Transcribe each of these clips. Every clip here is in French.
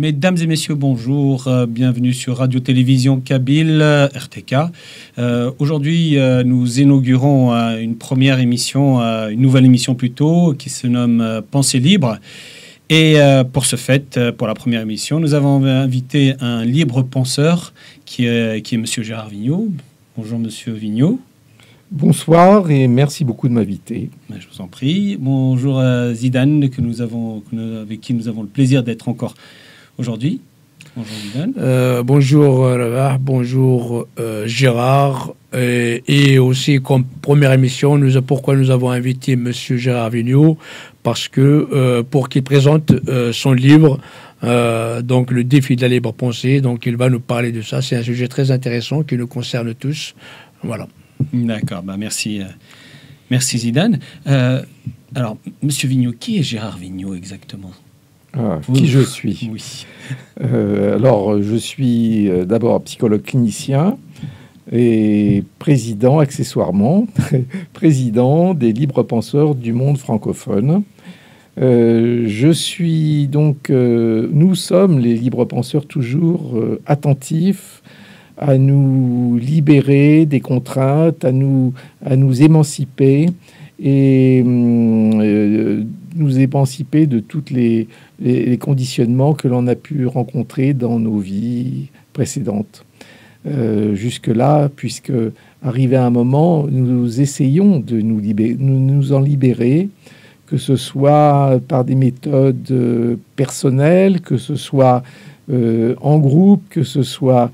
Mesdames et messieurs, bonjour. Bienvenue sur Radio-Télévision Kabyle, RTK. Aujourd'hui, nous inaugurons une première émission, une nouvelle émission plutôt, qui se nomme Pensée libre. Et pour ce fait, pour la première émission, nous avons invité un libre penseur qui est Monsieur Gérard Vigneault. Bonjour Monsieur Vigneault. Bonsoir et merci beaucoup de m'inviter. Je vous en prie. Bonjour Zidane, avec qui nous avons le plaisir d'être encore aujourd'hui. Bonjour Zidane. Bonjour bonjour Gérard. Et aussi comme première émission, pourquoi nous avons invité Monsieur Gérard Vigneault, parce que pour qu'il présente son livre, donc le défi de la libre pensée. Donc il va nous parler de ça. C'est un sujet très intéressant qui nous concerne tous. Voilà. D'accord, merci Zidane. Alors, Monsieur Vigneault, qui est Gérard Vigneault exactement? Qui je suis? Oui. Alors, je suis d'abord psychologue clinicien et président, accessoirement, président des libres penseurs du monde francophone. Je suis donc, nous sommes les libres penseurs toujours attentifs à nous libérer des contraintes, à nous émanciper et nous émanciper de toutes les conditionnements que l'on a pu rencontrer dans nos vies précédentes. Jusque-là, puisque arrivé à un moment, nous essayons de nous en libérer, que ce soit par des méthodes personnelles, que ce soit en groupe, que ce soit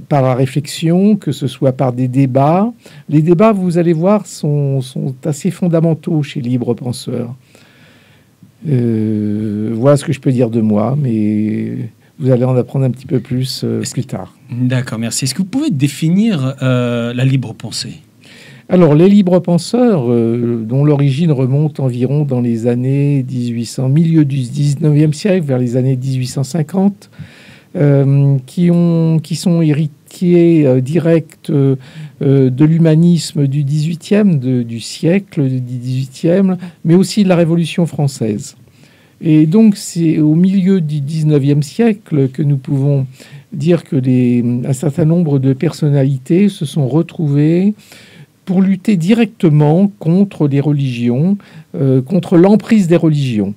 par la réflexion, que ce soit par des débats. Les débats, vous allez voir, sont assez fondamentaux chez Libre Penseur. Voilà ce que je peux dire de moi, mais vous allez en apprendre un petit peu plus plus tard. D'accord, merci. Est-ce que vous pouvez définir la libre pensée? Alors, les libres penseurs, dont l'origine remonte environ dans les années 1800, milieu du 19e siècle, vers les années 1850, qui sont héritiers directs de l'humanisme du 18e, du siècle du 18e, mais aussi de la Révolution française. Et donc, c'est au milieu du 19e siècle que nous pouvons dire que un certain nombre de personnalités se sont retrouvées pour lutter directement contre les religions, contre l'emprise des religions.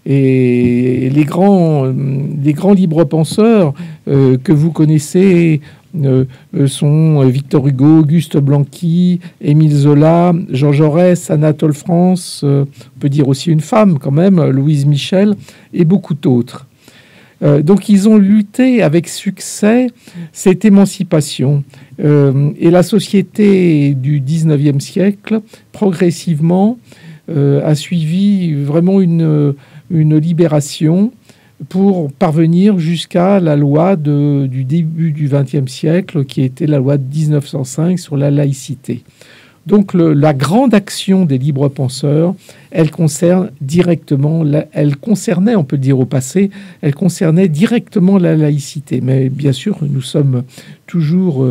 Et les grands libres penseurs que vous connaissez sont Victor Hugo, Auguste Blanqui, Émile Zola, Jean Jaurès, Anatole France, on peut dire aussi une femme quand même, Louise Michel, et beaucoup d'autres. Donc ils ont lutté avec succès cette émancipation. Et la société du 19e siècle, progressivement, a suivi vraiment une libération pour parvenir jusqu'à la loi du début du XXe siècle, qui était la loi de 1905 sur la laïcité. Donc la grande action des libres penseurs, elle concernait, on peut le dire au passé, elle concernait directement la laïcité. Mais bien sûr, nous sommes toujours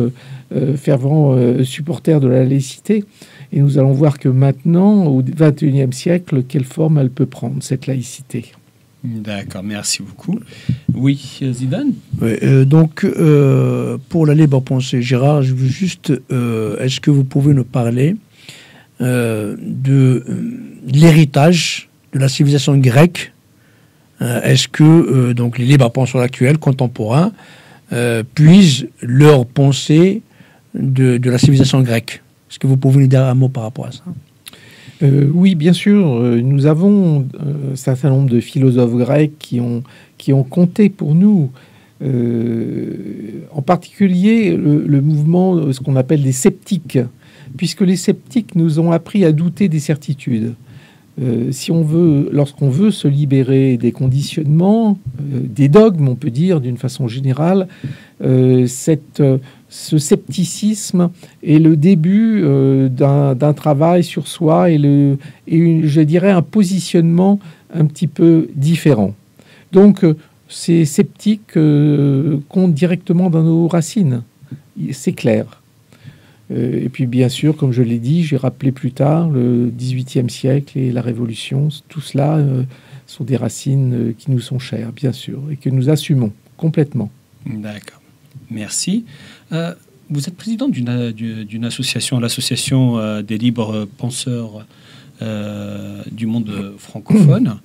fervents supporters de la laïcité. Et nous allons voir que maintenant, au XXIe siècle, quelle forme elle peut prendre, cette laïcité. D'accord, merci beaucoup. Oui, Zidane. Oui, donc, pour la libre pensée, Gérard, je veux juste, est-ce que vous pouvez nous parler de l'héritage de la civilisation grecque? Est-ce que donc les libres penseurs actuels, contemporains, puisent leur pensée de la civilisation grecque? Est-ce que vous pouvez nous dire un mot par rapport à ça? Oui, bien sûr. Nous avons un certain nombre de philosophes grecs qui ont compté pour nous. En particulier, le mouvement, ce qu'on appelle des sceptiques, puisque les sceptiques nous ont appris à douter des certitudes. Lorsqu'on veut se libérer des conditionnements, des dogmes, on peut dire d'une façon générale, ce scepticisme est le début d'un travail sur soi je dirais un positionnement un petit peu différent. Donc, ces sceptiques comptent directement dans nos racines, c'est clair. Et puis, bien sûr, comme je l'ai dit, j'ai rappelé plus tard, le XVIIIe siècle et la Révolution, tout cela sont des racines qui nous sont chères, bien sûr, et que nous assumons complètement. D'accord. Merci. Vous êtes président d'une association, l'association des libres penseurs du monde francophone.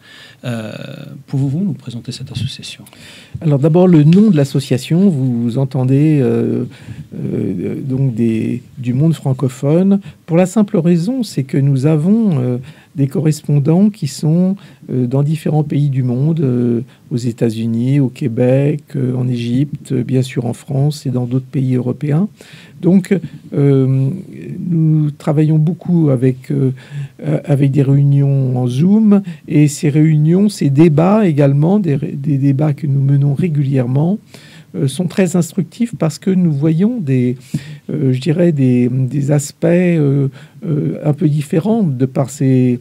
Pouvez-vous nous présenter cette association? Alors d'abord, le nom de l'association, vous entendez donc du monde francophone, pour la simple raison, c'est que nous avons des correspondants qui sont dans différents pays du monde, aux États-Unis, au Québec, en Égypte, bien sûr en France et dans d'autres pays européens. Donc, nous travaillons beaucoup avec des réunions en Zoom, et ces réunions, ces débats également, des débats que nous menons régulièrement, sont très instructifs parce que nous voyons des aspects un peu différents de par ces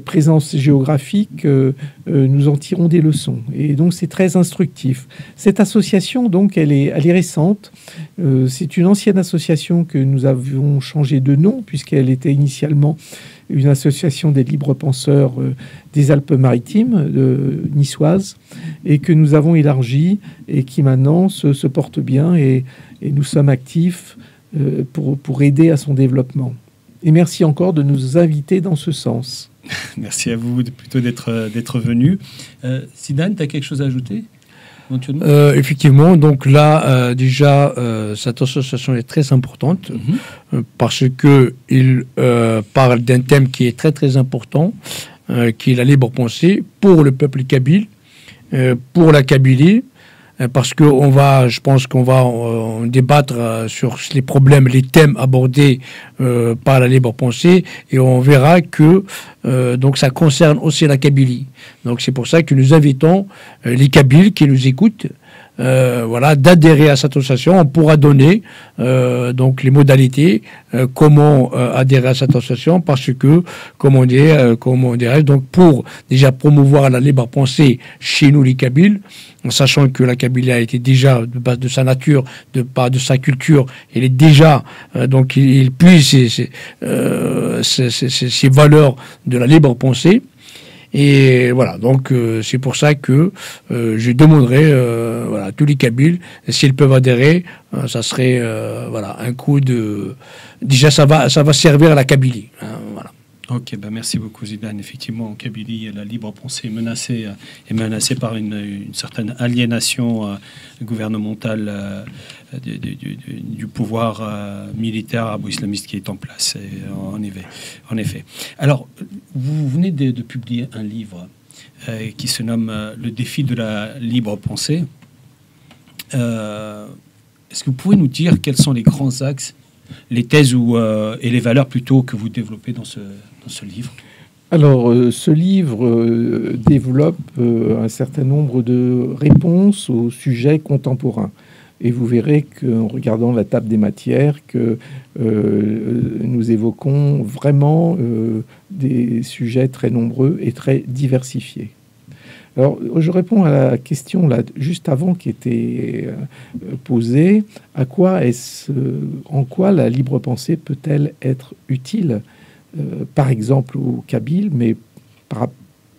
présences géographiques. Nous en tirons des leçons, et donc c'est très instructif. Cette association, donc, elle est récente. C'est une ancienne association que nous avons changé de nom, puisqu'elle était initialement une association des libres penseurs des Alpes-Maritimes, niçoises, et que nous avons élargi et qui maintenant se porte bien, et nous sommes actifs pour aider à son développement. Et merci encore de nous inviter dans ce sens. Merci à vous plutôt d'être venu. Zidane, tu as quelque chose à ajouter ? Effectivement, donc là, déjà, cette association est très importante parce qu'il parle d'un thème qui est très très important, qui est la libre pensée pour le peuple kabyle, pour la Kabylie, parce que je pense qu'on va débattre sur les problèmes, les thèmes abordés par la libre pensée, et on verra que donc ça concerne aussi la Kabylie. Donc c'est pour ça que nous invitons les Kabyles qui nous écoutent, d'adhérer à cette association. On pourra donner donc les modalités, comment adhérer à cette association, parce que, comment dirais-je, donc pour déjà promouvoir la libre pensée chez nous les Kabyles, sachant que la Kabylie a été déjà, de base de sa nature, de sa culture, elle est déjà, donc il puise ces valeurs de la libre pensée. Et voilà, donc c'est pour ça que je demanderai à tous les Kabyles, s'ils peuvent adhérer, ça serait un coup de... Déjà, ça va servir à la Kabylie. Voilà. Ok, merci beaucoup Zidane. Effectivement, en Kabylie, la libre pensée est menacée par une certaine aliénation gouvernementale du pouvoir militaire arabo-islamiste qui est en place. Et en effet. Alors, vous venez de publier un livre qui se nomme Le défi de la libre pensée. Est-ce que vous pouvez nous dire quels sont les grands axes, les thèses et les valeurs plutôt que vous développez dans ce livre? Alors, ce livre développe un certain nombre de réponses aux sujets contemporains. Et vous verrez qu'en regardant la table des matières, que nous évoquons vraiment des sujets très nombreux et très diversifiés. Alors, je réponds à la question là, juste avant qui était posée. En quoi la libre pensée peut-elle être utile, par exemple au Kabyle, mais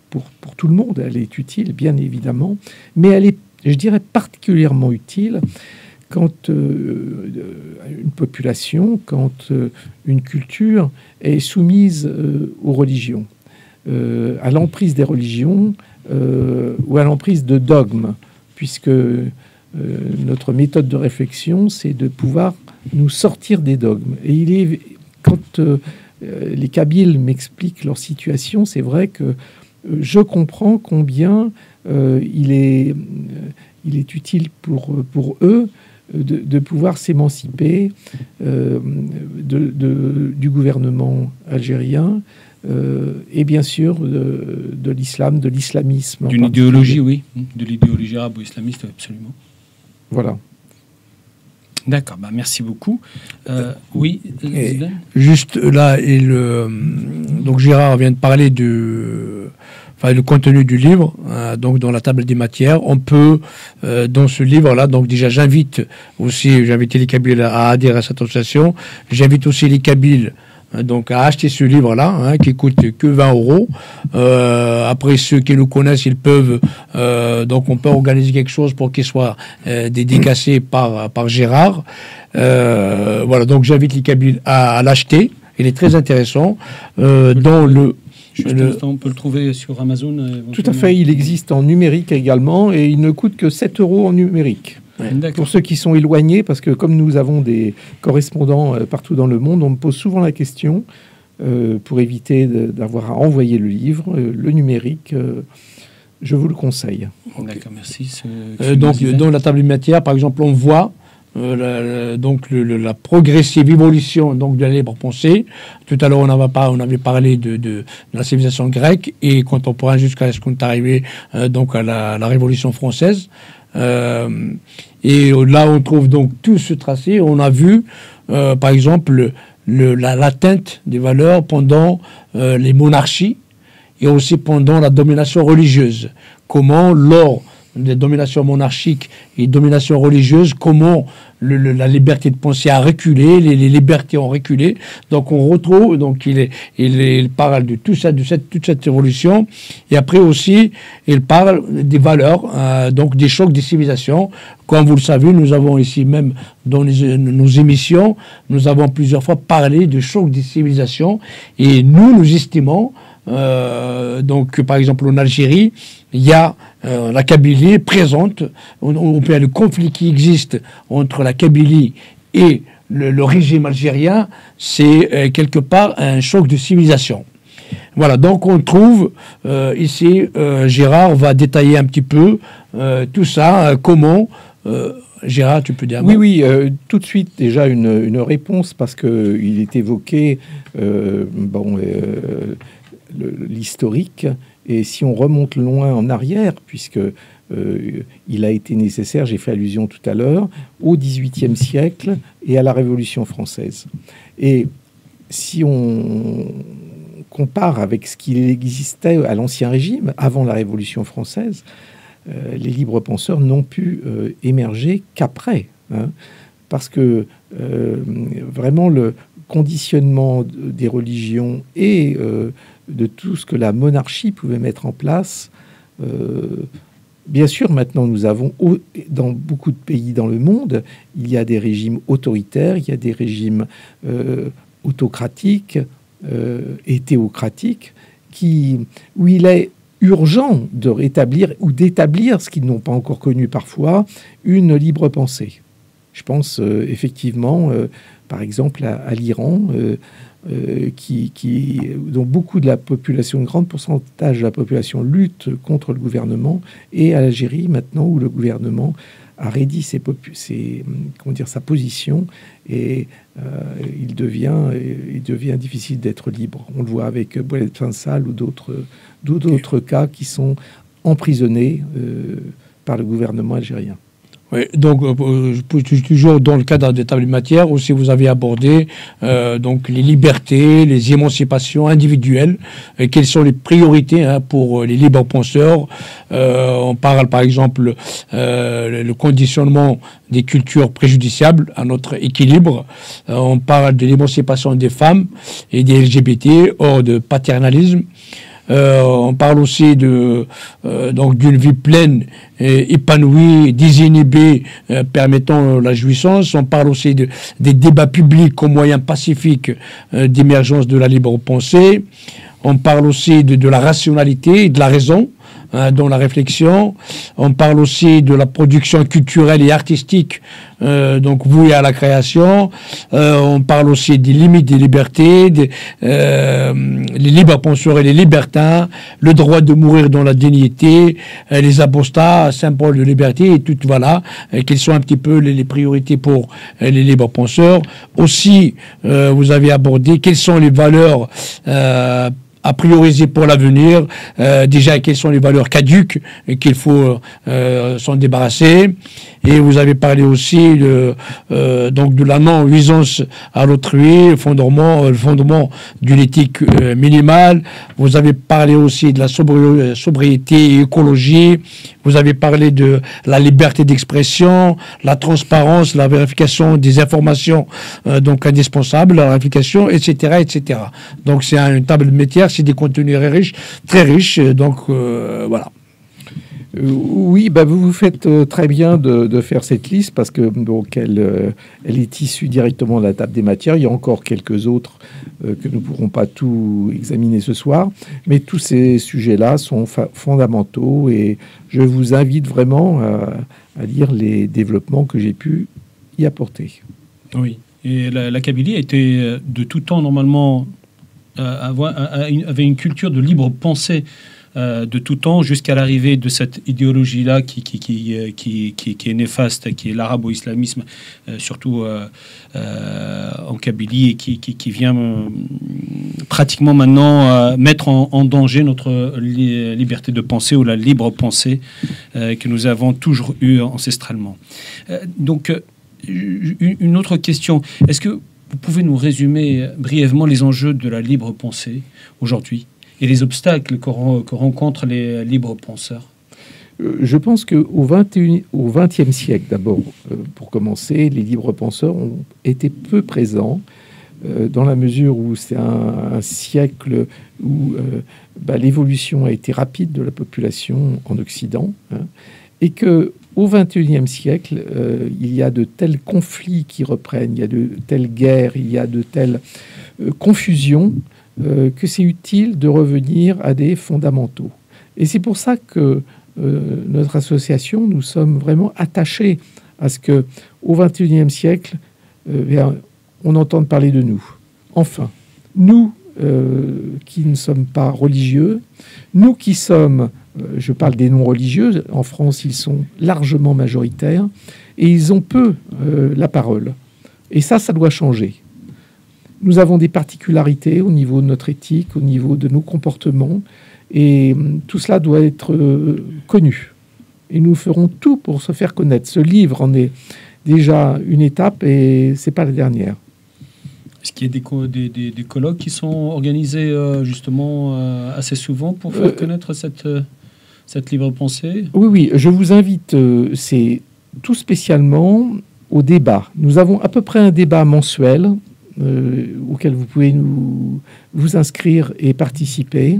pour tout le monde, elle est utile, bien évidemment, mais elle est, je dirais, particulièrement utile quand une population, quand une culture est soumise aux religions, à l'emprise des religions, ou à l'emprise de dogmes, puisque notre méthode de réflexion, c'est de pouvoir nous sortir des dogmes. Et quand les Kabyles m'expliquent leur situation, c'est vrai que je comprends combien il est utile pour eux de pouvoir s'émanciper du gouvernement algérien, et bien sûr de l'islam, de l'islamisme. D'une idéologie, oui, de l'idéologie arabo-islamiste, absolument. Voilà. D'accord, merci beaucoup. Oui, juste là, donc Gérard vient de parler du contenu du livre, donc dans la table des matières. On peut, dans ce livre-là, donc déjà j'invite les Kabyles à adhérer à cette association. J'invite aussi les Kabyles donc à acheter ce livre-là, hein, qui coûte que 20 euros. Après, ceux qui nous connaissent, ils peuvent, donc on peut organiser quelque chose pour qu'il soit dédicacé par Gérard. Voilà, donc j'invite les Kabyles à l'acheter. Il est très intéressant. On peut le trouver sur Amazon. Tout à fait, il existe en numérique également et il ne coûte que 7 euros en numérique. Ouais. Pour ceux qui sont éloignés, parce que comme nous avons des correspondants partout dans le monde, on me pose souvent la question, pour éviter d'avoir à envoyer le livre, le numérique, je vous le conseille. D'accord, merci. Donc dans la table matière, par exemple, on voit la progressive évolution donc de la libre pensée. Tout à l'heure, on avait parlé de la civilisation grecque et contemporaine jusqu'à ce qu'on est arrivé donc à la Révolution française. Et là, on trouve donc tout ce tracé. On a vu, par exemple, l'atteinte des valeurs pendant les monarchies et aussi pendant la domination religieuse. Comment, lors des dominations monarchiques et dominations religieuses, comment la liberté de penser a reculé, les libertés ont reculé. Donc on retrouve, donc il parle de tout ça, toute cette évolution. Et après aussi, il parle des valeurs, donc des chocs des civilisations. Comme vous le savez, nous avons ici même dans nos émissions, nous avons plusieurs fois parlé de chocs des civilisations. Et nous estimons, donc par exemple en Algérie, il y a la Kabylie présente, le conflit qui existe entre la Kabylie et le régime algérien, c'est quelque part un choc de civilisation. Voilà, donc on trouve ici, Gérard va détailler un petit peu tout ça, comment... Gérard, tu peux dire? Oui, tout de suite déjà une réponse, parce qu'il est évoqué l'historique. Et si on remonte loin en arrière, puisque il a été nécessaire, j'ai fait allusion tout à l'heure, au XVIIIe siècle et à la Révolution française. Et si on compare avec ce qu'il existait à l'Ancien Régime, avant la Révolution française, les libres penseurs n'ont pu émerger qu'après. Hein, parce que vraiment le conditionnement des religions et de tout ce que la monarchie pouvait mettre en place. Bien sûr, maintenant, nous avons, dans beaucoup de pays dans le monde, il y a des régimes autoritaires, il y a des régimes autocratiques et théocratiques, où il est urgent de rétablir ou d'établir, ce qu'ils n'ont pas encore connu parfois, une libre pensée. Je pense effectivement, par exemple, à l'Iran, dont beaucoup de la population, un grand pourcentage de la population lutte contre le gouvernement, et à l'Algérie maintenant, où le gouvernement a réduit sa position, et il devient difficile d'être libre. On le voit avec Boualed Fensal ou d'autres cas qui sont emprisonnés par le gouvernement algérien. Oui, donc toujours dans le cadre des tables matières, aussi vous avez abordé donc les libertés, les émancipations individuelles, et quelles sont les priorités pour les libres penseurs. On parle par exemple le conditionnement des cultures préjudiciables à notre équilibre. On parle de l'émancipation des femmes et des LGBT hors de paternalisme. On parle aussi donc d'une vie pleine, épanouie, désinhibée, permettant la jouissance. On parle aussi des débats publics comme moyen pacifique d'émergence de la libre pensée. On parle aussi de la rationalité et de la raison dans la réflexion. On parle aussi de la production culturelle et artistique, donc vouée à la création. On parle aussi des limites des libertés, les libres penseurs et les libertins, le droit de mourir dans la dignité, les apostats, symbole de liberté, et tout, voilà, quelles sont un petit peu les priorités pour les libres penseurs. Aussi, vous avez abordé quelles sont les valeurs à prioriser pour l'avenir. Déjà, quelles sont les valeurs caduques et qu'il faut s'en débarrasser. Et vous avez parlé aussi donc de la non-nuisance à l'autrui, le fondement d'une éthique minimale. Vous avez parlé aussi de la sobriété et écologie. Vous avez parlé de la liberté d'expression, la transparence, la vérification des informations donc indispensables, la vérification, etc., etc. Donc c'est une table de métier, c'est des contenus très riches. Donc voilà. Oui, vous faites très bien de faire cette liste parce que donc elle est issue directement de la table des matières. Il y a encore quelques autres que nous ne pourrons pas tout examiner ce soir, mais tous ces sujets-là sont fondamentaux et je vous invite vraiment à lire les développements que j'ai pu y apporter. Oui, et la Kabylie a été de tout temps normalement avait une culture de libre pensée. De tout temps jusqu'à l'arrivée de cette idéologie-là qui est néfaste, qui est l'arabo-islamisme, surtout en Kabylie, et qui vient pratiquement maintenant mettre en danger notre liberté de penser ou la libre pensée que nous avons toujours eue ancestralement. Donc, une autre question. Est-ce que vous pouvez nous résumer brièvement les enjeux de la libre pensée aujourd'hui et les obstacles que rencontrent les libres penseurs? Je pense qu'au XXe siècle, d'abord, pour commencer, les libres penseurs ont été peu présents dans la mesure où c'est un siècle où l'évolution a été rapide de la population en Occident, et qu'au XXIe siècle, il y a de tels conflits qui reprennent, il y a de telles guerres, il y a de telles confusions, que c'est utile de revenir à des fondamentaux. Et c'est pour ça que notre association, nous sommes vraiment attachés à ce qu'au XXIe siècle, on entende parler de nous. Enfin, nous qui ne sommes pas religieux, nous qui sommes, je parle des non-religieux, en France ils sont largement majoritaires, et ils ont peu la parole. Et ça doit changer. Nous avons des particularités au niveau de notre éthique, au niveau de nos comportements, et tout cela doit être connu. Et nous ferons tout pour se faire connaître. Ce livre en est déjà une étape et c'est pas la dernière. Est-ce qu'il y a des colloques qui sont organisés justement assez souvent pour faire connaître cette libre pensée? Oui, je vous invite, c'est tout spécialement au débat. Nous avons à peu près un débat mensuel auquel vous pouvez vous inscrire et participer.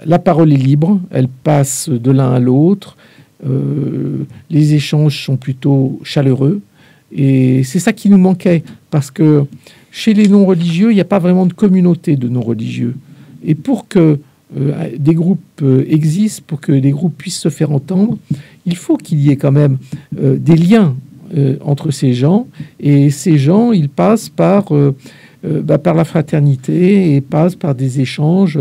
La parole est libre, elle passe de l'un à l'autre. Les échanges sont plutôt chaleureux. Et c'est ça qui nous manquait, parce que chez les non-religieux, il n'y a pas vraiment de communauté de non-religieux. Et pour que des groupes existent, pour que des groupes puissent se faire entendre, il faut qu'il y ait quand même des liens entre ces gens, et ces gens, ils passent par la fraternité et passent par des échanges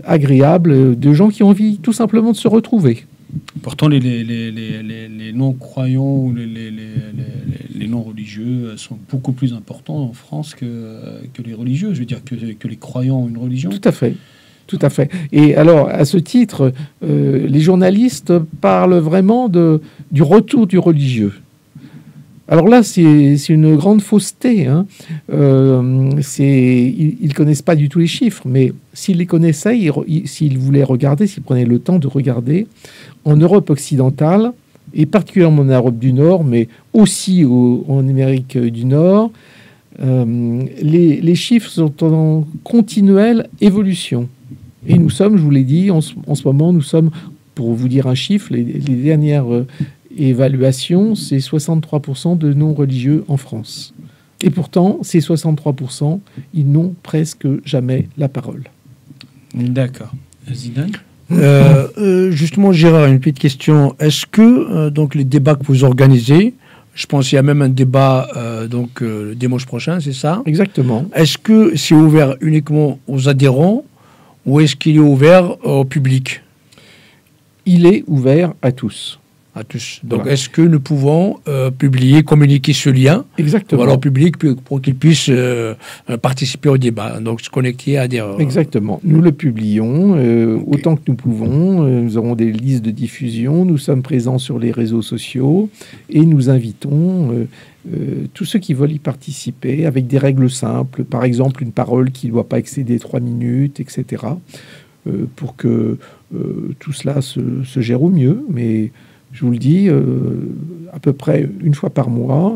agréables de gens qui ont envie tout simplement de se retrouver. Pourtant, les non-croyants ou les non-religieux sont beaucoup plus importants en France que les religieux. Je veux dire que les croyants ont une religion. Tout à fait. Tout à fait. Et alors, à ce titre, les journalistes parlent vraiment du retour du religieux. Alors là, c'est une grande fausseté. Hein. Ils ne connaissent pas du tout les chiffres, mais s'ils les connaissaient, s'ils voulaient regarder, s'ils prenaient le temps de regarder, en Europe occidentale, et particulièrement en Europe du Nord, mais aussi en Amérique du Nord, les chiffres sont en continuelle évolution. Et nous sommes, je vous l'ai dit, en ce moment, nous sommes, pour vous dire un chiffre, les dernières évaluations, c'est 63% de non-religieux en France. Et pourtant, ces 63%, ils n'ont presque jamais la parole. D'accord. Zidane ? Justement, Gérard, une petite question. Est-ce que donc les débats que vous organisez, je pense qu'il y a même un débat le dimanche prochain, c'est ça ? Exactement. Est-ce que c'est ouvert uniquement aux adhérents ou est-ce qu'il est ouvert au public ? Il est ouvert à tous. à tous. Donc, Voilà. est-ce que nous pouvons publier, communiquer ce lien Exactement. au public pour qu'il puisse participer au débat, donc se connecter à des... Exactement. Nous le publions autant que nous pouvons. Nous aurons des listes de diffusion. Nous sommes présents sur les réseaux sociaux et nous invitons tous ceux qui veulent y participer avec des règles simples. Par exemple, une parole qui ne doit pas excéder 3 minutes, etc. Pour que tout cela se gère au mieux. Mais je vous le dis, à peu près une fois par mois,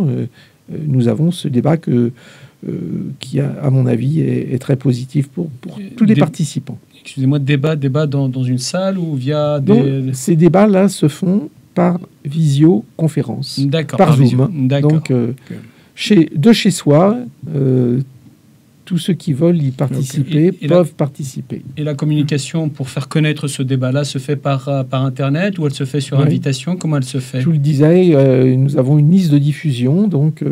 nous avons ce débat qui, à mon avis, est très positif pour tous les participants. Excusez-moi, débat dans une salle ou via des... Donc, ces débats-là se font par visioconférence, D'accord, par Zoom. visio. D'accord. Donc, de chez soi, tous ceux qui veulent y participer peuvent participer. Et la communication pour faire connaître ce débat-là se fait par Internet ou elle se fait sur invitation? Comment elle se fait? Je vous le disais, nous avons une liste de diffusion, donc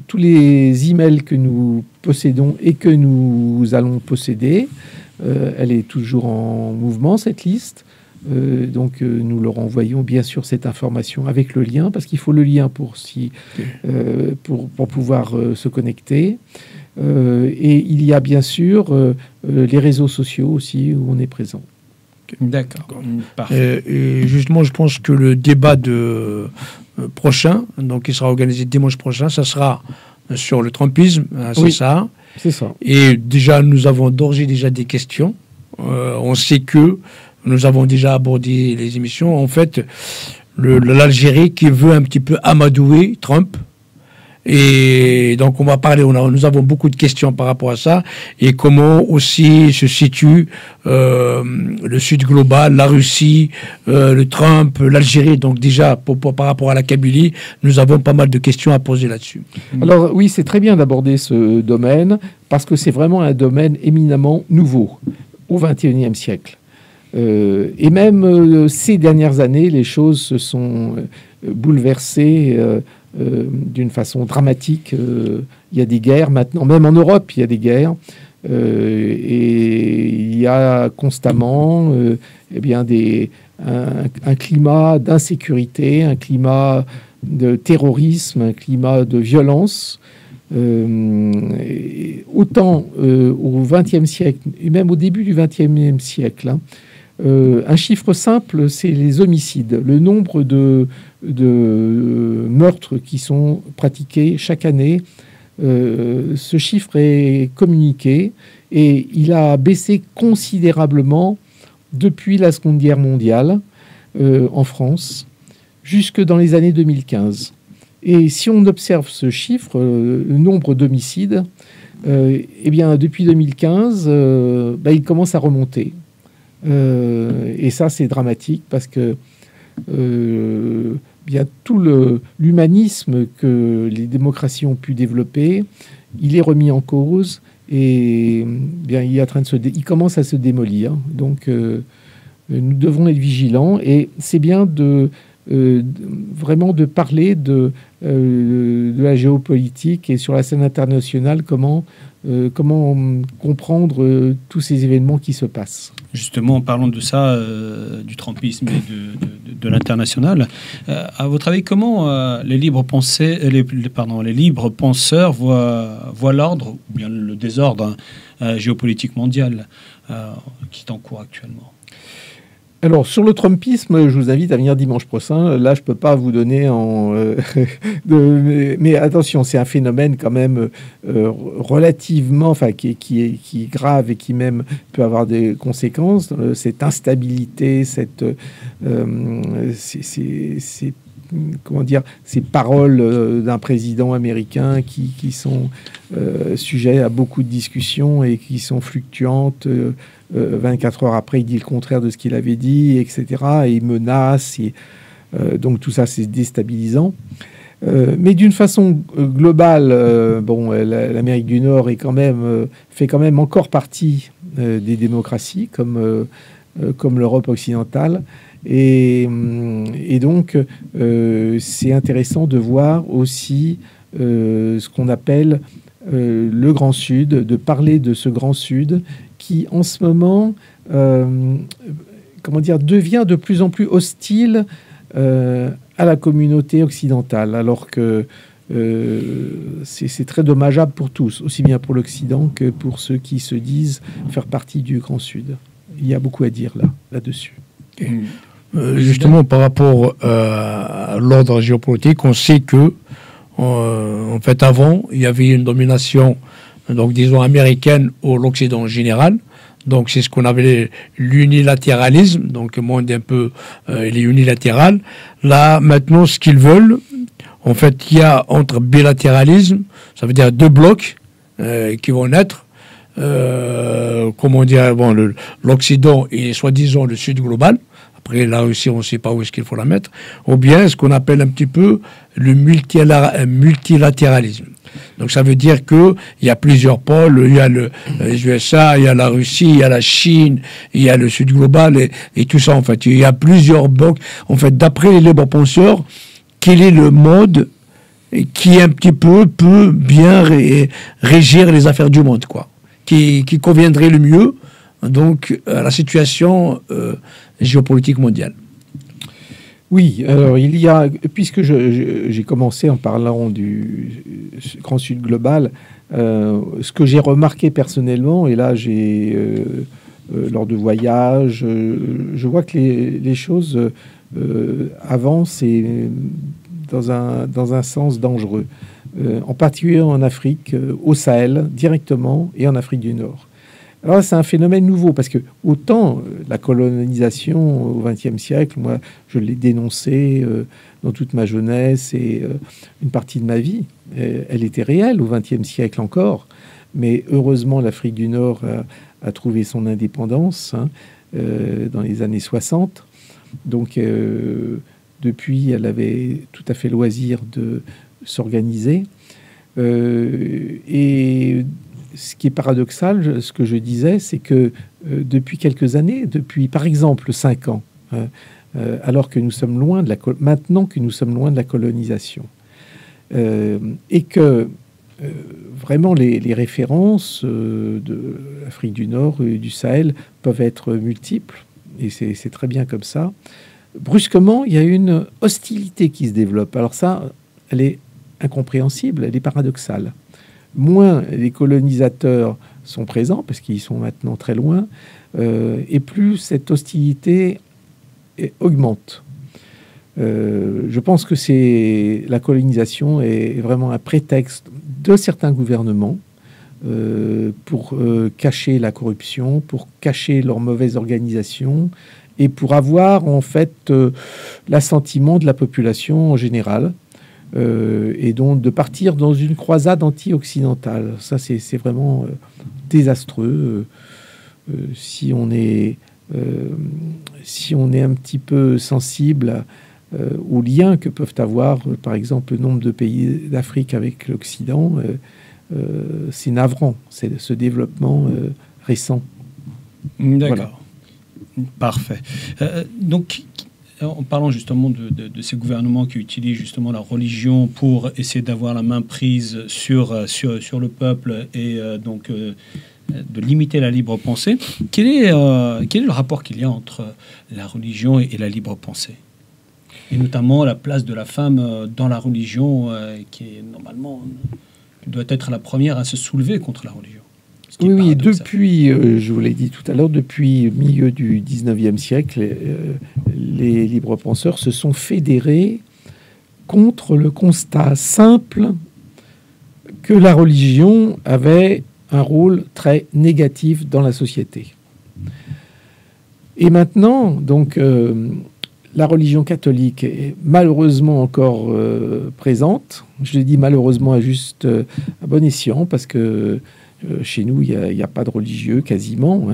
tous les emails que nous possédons et que nous allons posséder, elle est toujours en mouvement, cette liste. Donc nous leur envoyons bien sûr cette information avec le lien, parce qu'il faut le lien pour pouvoir se connecter. Et il y a bien sûr les réseaux sociaux aussi où on est présent. D'accord. Parfait. Et justement, je pense que le débat prochain, donc qui sera organisé dimanche prochain, ça sera sur le trumpisme, c'est ça. C'est ça. Et déjà, nous avons d'ores et déjà des questions. On sait que nous avons déjà abordé les émissions. En fait, l'Algérie qui veut un petit peu amadouer Trump. Et donc, on va parler, nous avons beaucoup de questions par rapport à ça. Et comment aussi se situe le Sud global, la Russie, le Trump, l'Algérie. Donc déjà, par rapport à la Kabylie, nous avons pas mal de questions à poser là-dessus. Alors oui, c'est très bien d'aborder ce domaine, parce que c'est vraiment un domaine éminemment nouveau au XXIe siècle. Et même ces dernières années, les choses se sont bouleversées d'une façon dramatique. Il y a des guerres maintenant, même en Europe, il y a des guerres. Et il y a constamment un climat d'insécurité, un climat de terrorisme, un climat de violence. Autant au XXe siècle, et même au début du XXe siècle, un chiffre simple, c'est les homicides. Le nombre de meurtres qui sont pratiqués chaque année, ce chiffre est communiqué et il a baissé considérablement depuis la Seconde Guerre mondiale en France, jusque dans les années 2015. Et si on observe ce chiffre, le nombre d'homicides, eh bien, depuis 2015, il commence à remonter. Et ça, c'est dramatique parce que bien tout l'humanisme que les démocraties ont pu développer, il est remis en cause et bien il commence à se démolir. Donc, nous devons être vigilants et c'est bien vraiment de parler de la géopolitique et sur la scène internationale, comment comprendre tous ces événements qui se passent. Justement, parlons de ça, du trumpisme et de l'international. À votre avis, comment les libres penseurs voient l'ordre ou bien le désordre géopolitique mondial qui est en cours actuellement? Alors, sur le trumpisme, je vous invite à venir dimanche prochain. Là, je ne peux pas vous donner mais attention, c'est un phénomène quand même relativement, qui est grave et qui même peut avoir des conséquences. Cette instabilité, ces paroles d'un président américain qui sont sujets à beaucoup de discussions et qui sont fluctuantes. 24 heures après, il dit le contraire de ce qu'il avait dit, etc. Et il menace. Donc tout ça, c'est déstabilisant. Mais d'une façon globale, l'Amérique du Nord fait quand même encore partie des démocraties, comme l'Europe occidentale. Et donc, c'est intéressant de voir aussi ce qu'on appelle le Grand Sud, de parler de ce Grand Sud qui, en ce moment, devient de plus en plus hostile à la communauté occidentale, alors que c'est très dommageable pour tous, aussi bien pour l'Occident que pour ceux qui se disent faire partie du Grand Sud. Il y a beaucoup à dire là-dessus. Justement, par rapport à l'ordre géopolitique, on sait que, en fait, avant, il y avait une domination, donc disons américaine ou l'Occident en général. Donc c'est ce qu'on appelait l'unilatéralisme. Donc le monde un peu, il est unilatéral. Là, maintenant, ce qu'ils veulent, en fait, il y a entre bilatéralisme, ça veut dire deux blocs qui vont naître. Comment dire, bon, l'Occident et soi-disant le Sud global. Après, la Russie, on ne sait pas où est-ce qu'il faut la mettre. Ou bien ce qu'on appelle un petit peu le multilatéralisme. Donc ça veut dire qu'il y a plusieurs pôles. Il y a les USA, il y a la Russie, il y a la Chine, il y a le Sud global et tout ça, en fait. Il y a plusieurs blocs. En fait, d'après les libres penseurs, quel est le mode qui un petit peu peut bien régir les affaires du monde, quoi, qui conviendrait le mieux donc à la situation géopolitique mondiale. Oui, alors il y a, puisque j'ai commencé en parlant du Grand Sud global, ce que j'ai remarqué personnellement, et là lors de voyages, je vois que les choses avancent et dans un sens dangereux, en particulier en Afrique, au Sahel directement, et en Afrique du Nord. Alors c'est un phénomène nouveau, parce que autant la colonisation au XXe siècle, moi je l'ai dénoncé dans toute ma jeunesse et une partie de ma vie, elle était réelle au XXe siècle encore, mais heureusement l'Afrique du Nord a trouvé son indépendance dans les années 60, donc depuis elle avait tout à fait loisir de s'organiser, et ce qui est paradoxal, ce que je disais, c'est que depuis quelques années, depuis par exemple 5 ans, alors que nous sommes loin de maintenant que nous sommes loin de la colonisation, et que vraiment les références de l'Afrique du Nord et du Sahel peuvent être multiples, et c'est très bien comme ça. Brusquement, il y a une hostilité qui se développe. Alors ça, elle est incompréhensible, elle est paradoxale. Moins les colonisateurs sont présents, parce qu'ils sont maintenant très loin, et plus cette hostilité augmente. Je pense que la colonisation est vraiment un prétexte de certains gouvernements pour cacher la corruption, pour cacher leur mauvaise organisation, et pour avoir en fait l'assentiment de la population en général. Et donc de partir dans une croisade anti-occidentale. Ça, c'est vraiment désastreux. Si on est un petit peu sensible aux liens que peuvent avoir, par exemple, le nombre de pays d'Afrique avec l'Occident, c'est navrant, c'est ce développement récent. D'accord. Voilà. Parfait. Donc, en parlant justement de ces gouvernements qui utilisent justement la religion pour essayer d'avoir la main prise sur le peuple et donc de limiter la libre pensée, quel est le rapport qu'il y a entre la religion et la libre pensée, et notamment la place de la femme dans la religion, qui est normalement doit être la première à se soulever contre la religion? Oui, depuis, je vous l'ai dit tout à l'heure, depuis le milieu du 19e siècle, les libres penseurs se sont fédérés contre le constat simple que la religion avait un rôle très négatif dans la société. Et maintenant, donc, la religion catholique est malheureusement encore présente. Je le dis malheureusement à bon escient, parce que chez nous, il n'y a pas de religieux quasiment,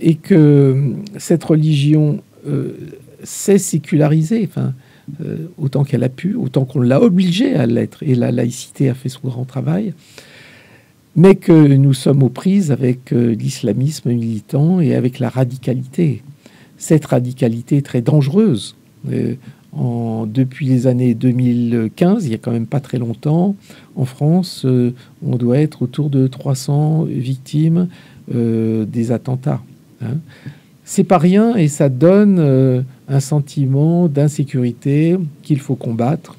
et que cette religion s'est sécularisée, autant qu'elle a pu, autant qu'on l'a obligée à l'être, et la laïcité a fait son grand travail, mais que nous sommes aux prises avec l'islamisme militant et avec la radicalité. Cette radicalité très dangereuse. Depuis les années 2015, il n'y a quand même pas très longtemps, en France, on doit être autour de 300 victimes des attentats. c'est pas rien et ça donne un sentiment d'insécurité qu'il faut combattre.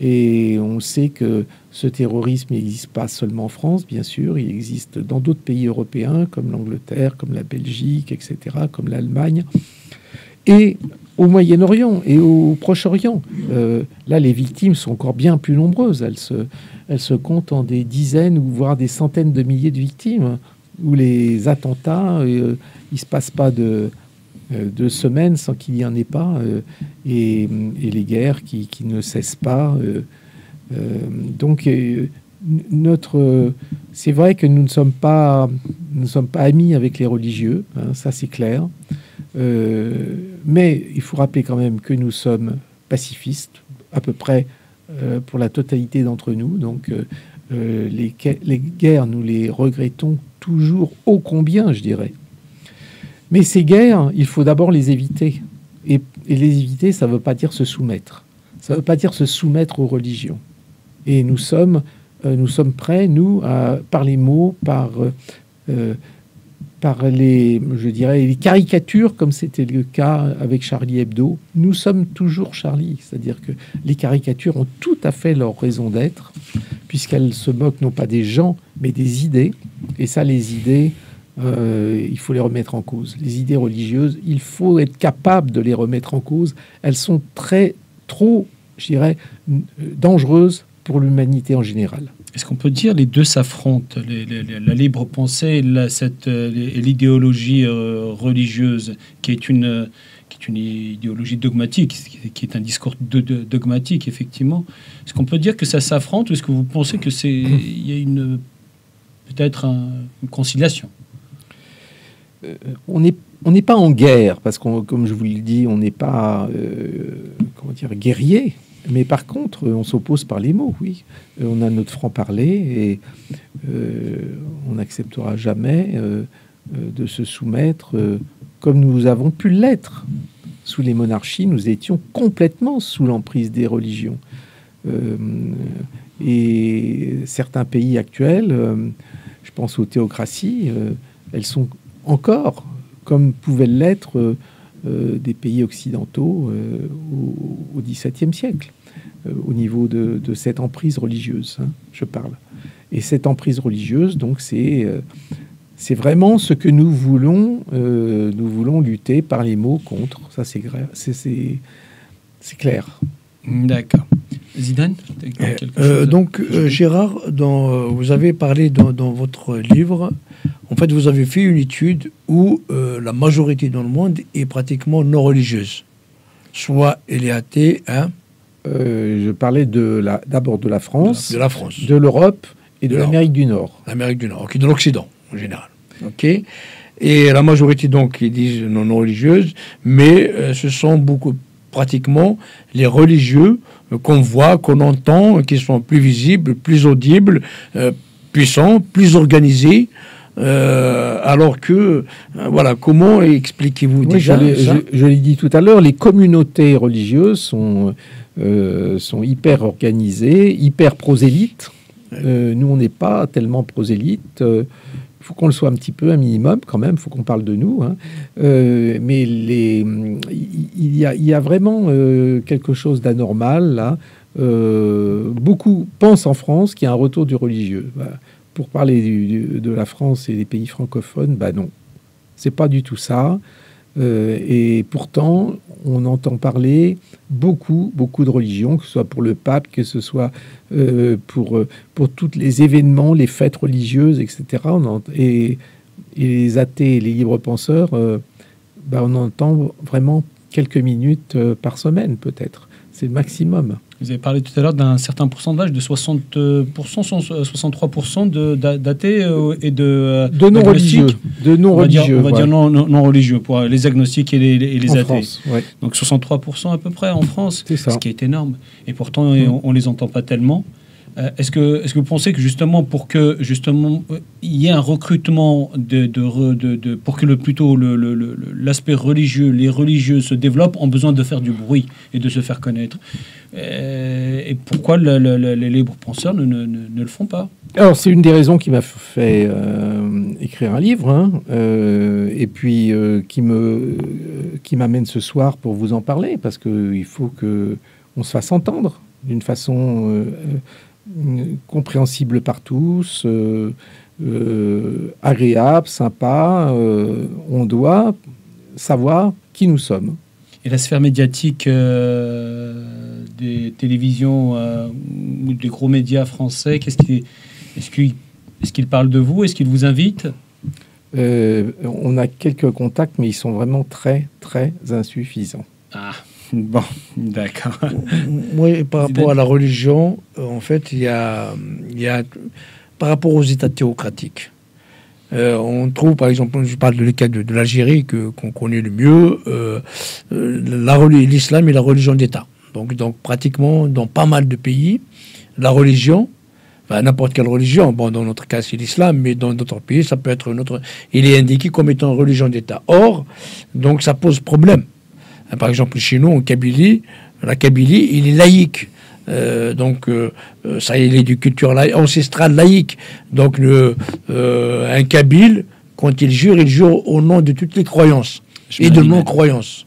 Et on sait que ce terrorisme n'existe pas seulement en France, bien sûr, il existe dans d'autres pays européens, comme l'Angleterre, comme la Belgique, etc., comme l'Allemagne, et au Moyen-Orient et au Proche-Orient. Là, les victimes sont encore bien plus nombreuses. Elles se comptent en des dizaines ou voire des centaines de milliers de victimes, où les attentats, il ne se passe pas de semaines sans qu'il n'y en ait pas, et les guerres qui ne cessent pas. Donc, c'est vrai que nous ne sommes pas amis avec les religieux, hein, ça c'est clair. Mais il faut rappeler quand même que nous sommes pacifistes, à peu près pour la totalité d'entre nous. Donc, les guerres, nous les regrettons toujours ô combien, je dirais. Mais ces guerres, il faut d'abord les éviter. Et les éviter, ça ne veut pas dire se soumettre. Ça ne veut pas dire se soumettre aux religions. Et nous sommes prêts, nous, par les mots, par les, je dirais, les caricatures, comme c'était le cas avec Charlie Hebdo. Nous sommes toujours Charlie. C'est-à-dire que les caricatures ont tout à fait leur raison d'être, puisqu'elles se moquent non pas des gens, mais des idées. Et ça, les idées... il faut les remettre en cause. Les idées religieuses, il faut être capable de les remettre en cause. Elles sont trop, je dirais, dangereuses pour l'humanité en général. Est-ce qu'on peut dire les deux s'affrontent, la libre pensée et l'idéologie religieuse, qui est une idéologie dogmatique, qui est un discours dogmatique, effectivement. Est-ce qu'on peut dire que ça s'affronte, ou est-ce que vous pensez que il y a peut-être une conciliation? On n'est pas en guerre, parce que, comme je vous l'ai dit, on n'est pas guerrier. Mais par contre, on s'oppose par les mots, oui. On a notre franc-parler et on n'acceptera jamais de se soumettre comme nous avons pu l'être. Sous les monarchies, nous étions complètement sous l'emprise des religions. Et certains pays actuels, je pense aux théocraties, elles sont encore, comme pouvaient l'être des pays occidentaux au XVIIe siècle, au niveau de cette emprise religieuse, hein, je parle. Et cette emprise religieuse, donc, c'est vraiment ce que nous voulons lutter par les mots contre. Ça, c'est clair. D'accord. Zidane, Gérard, vous avez parlé dans votre livre, en fait, vous avez fait une étude où la majorité dans le monde est pratiquement non religieuse. Soit elle est athée, hein. Je parlais d'abord de la France, de l'Europe et de l'Amérique du Nord. L'Amérique du Nord, okay, de l'Occident en général. Ok. Et la majorité, donc, ils disent non religieuse, mais ce sont pratiquement les religieux qu'on voit, qu'on entend, qui sont plus visibles, plus audibles, puissants, plus organisés. Alors que, voilà, comment expliquez-vous déjà ça? Je l'ai dit tout à l'heure, les communautés religieuses sont hyper organisées, hyper prosélytes. Nous, on n'est pas tellement prosélytes. Il faut qu'on le soit un petit peu, un minimum quand même. Il faut qu'on parle de nous. Hein. Mais il y a vraiment quelque chose d'anormal là. Beaucoup pensent en France qu'il y a un retour du religieux. Pour parler de la France et des pays francophones, non, c'est pas du tout ça. Et pourtant, on entend parler beaucoup de religions, que ce soit pour le pape, que ce soit pour tous les événements, les fêtes religieuses, etc. Et les athées et les libres penseurs, on entend vraiment quelques minutes par semaine, peut-être. C'est le maximum. Vous avez parlé tout à l'heure d'un certain pourcentage de 60%, 63% d'athées et de non-religieux. On va dire non-religieux pour les agnostiques et les athées. France, ouais. Donc 63% à peu près en France, c'est ça. Ce qui est énorme. Et pourtant, on ne les entend pas tellement. Est-ce que vous pensez que justement pour que justement il y ait un recrutement pour que l'aspect religieux, les religieux se développent, ont besoin de faire du bruit et de se faire connaître. Et pourquoi les libres penseurs ne le font pas? Alors, c'est une des raisons qui m'a fait écrire un livre, hein, et puis qui m'amène ce soir pour vous en parler, parce qu'il faut qu'on se fasse entendre d'une façon compréhensible par tous, agréable, sympa. On doit savoir qui nous sommes. Et la sphère médiatique des télévisions ou des gros médias français, est-ce qu'ils parlent de vous? Est-ce qu'ils vous invitent? On a quelques contacts, mais ils sont vraiment très, très insuffisants. Ah, bon, d'accord. Oui, par rapport à la religion, en fait, il y a par rapport aux États théocratiques. On trouve, par exemple, je parle de cas de l'Algérie qu'on connaît le mieux, l'islam est la religion d'État. Donc, pratiquement, dans pas mal de pays, la religion, enfin, n'importe quelle religion, bon, dans notre cas, c'est l'islam, mais dans d'autres pays, ça peut être il est indiqué comme étant une religion d'État. Or, donc, ça pose problème. Par exemple, chez nous, en Kabylie, la Kabylie, il est laïque. Ça, il est de culture ancestrale laïque. Donc, un Kabyle, quand il jure au nom de toutes les croyances et de non-croyances.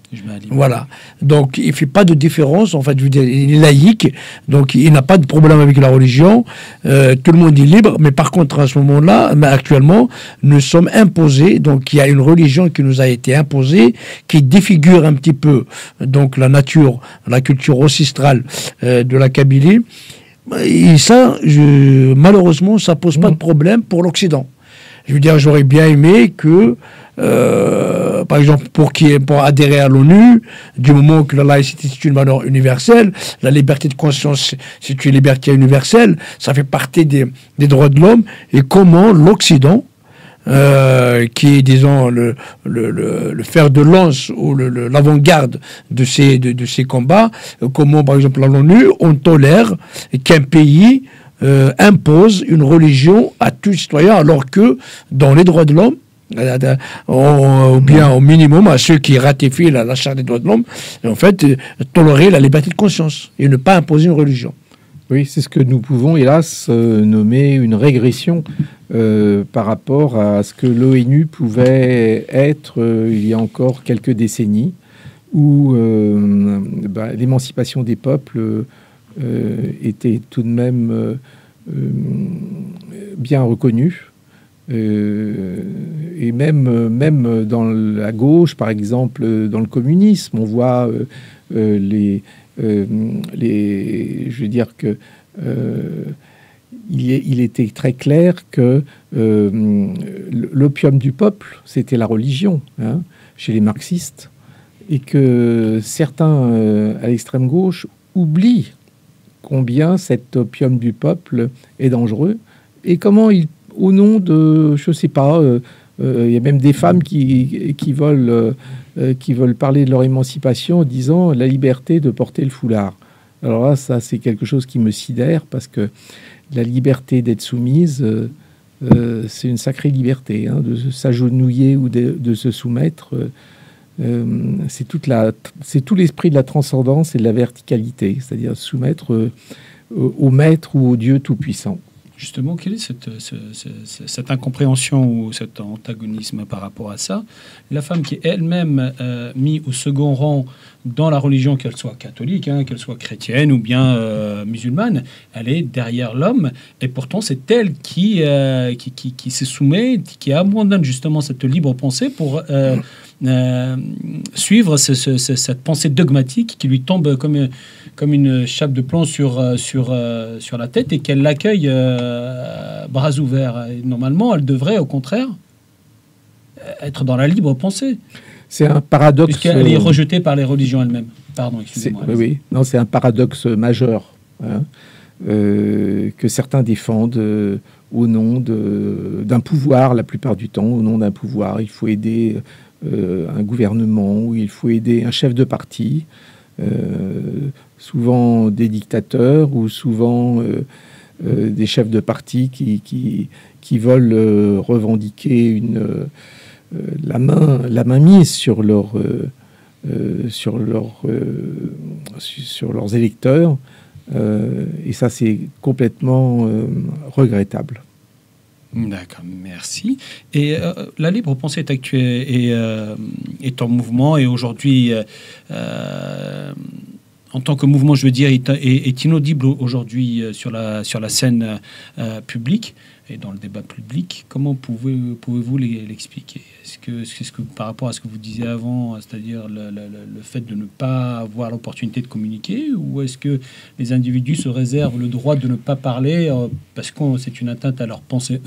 Voilà. Donc, il ne fait pas de différence. En fait, je veux dire, il est laïque. Donc, il n'a pas de problème avec la religion. Tout le monde est libre. Mais par contre, à ce moment-là, actuellement, nous sommes imposés. Donc, il y a une religion qui nous a été imposée, qui défigure un petit peu donc la nature, la culture ancestrale de la Kabylie. Et ça, malheureusement, ça pose pas de problème pour l'Occident. Je veux dire, j'aurais bien aimé que, par exemple, pour adhérer à l'ONU, du moment que la laïcité c'est une valeur universelle, la liberté de conscience c'est une liberté universelle, ça fait partie des droits de l'homme, et comment l'Occident, qui est, disons, le fer de lance ou l'avant-garde de ces combats, comment, par exemple, à l'ONU, on tolère qu'un pays impose une religion à tout citoyen, alors que dans les droits de l'homme, ou bien au minimum à ceux qui ratifient la Charte des droits de l'homme, en fait, tolérer la liberté de conscience et ne pas imposer une religion. Oui, c'est ce que nous pouvons, hélas, nommer une régression par rapport à ce que l'ONU pouvait être il y a encore quelques décennies, où l'émancipation des peuples était tout de même bien reconnue. Et même dans la gauche, par exemple, dans le communisme, on voit je veux dire que il était très clair que l'opium du peuple, c'était la religion, hein, chez les marxistes, et que certains à l'extrême gauche oublient combien cet opium du peuple est dangereux et comment au nom de, je sais pas, il y a même des femmes qui veulent parler de leur émancipation en disant la liberté de porter le foulard. Alors là, ça, c'est quelque chose qui me sidère parce que la liberté d'être soumise, c'est une sacrée liberté, hein, de s'agenouiller ou de se soumettre. C'est tout l'esprit de la transcendance et de la verticalité, c'est-à-dire soumettre au maître ou au Dieu tout-puissant. Justement, quelle est cette incompréhension ou cet antagonisme par rapport à ça? La femme qui est elle-même mise au second rang dans la religion, qu'elle soit catholique, hein, qu'elle soit chrétienne ou bien musulmane, elle est derrière l'homme, et pourtant c'est elle qui se soumet, qui abandonne justement cette libre pensée pour suivre cette pensée dogmatique qui lui tombe comme une chape de plomb sur la tête, et qu'elle l'accueille bras ouverts. Et normalement, elle devrait au contraire être dans la libre pensée. C'est un paradoxe. Puisqu'elle est rejetée par les religions elles-mêmes. Pardon, excusez-moi. Oui. Non, c'est un paradoxe majeur, hein, que certains défendent au nom d'un pouvoir, la plupart du temps, au nom d'un pouvoir. Il faut aider un gouvernement, ou il faut aider un chef de parti, souvent des dictateurs, ou souvent des chefs de parti qui veulent revendiquer la mainmise sur leurs électeurs. Et ça, c'est complètement regrettable. D'accord, merci. Et la libre pensée est actuelle est en mouvement et aujourd'hui, en tant que mouvement, je veux dire, est inaudible aujourd'hui sur la scène publique et dans le débat public. Comment pouvez-vous l'expliquer? Est-ce que par rapport à ce que vous disiez avant, c'est-à-dire le fait de ne pas avoir l'opportunité de communiquer, ou est-ce que les individus se réservent le droit de ne pas parler parce que c'est une atteinte à leur pensée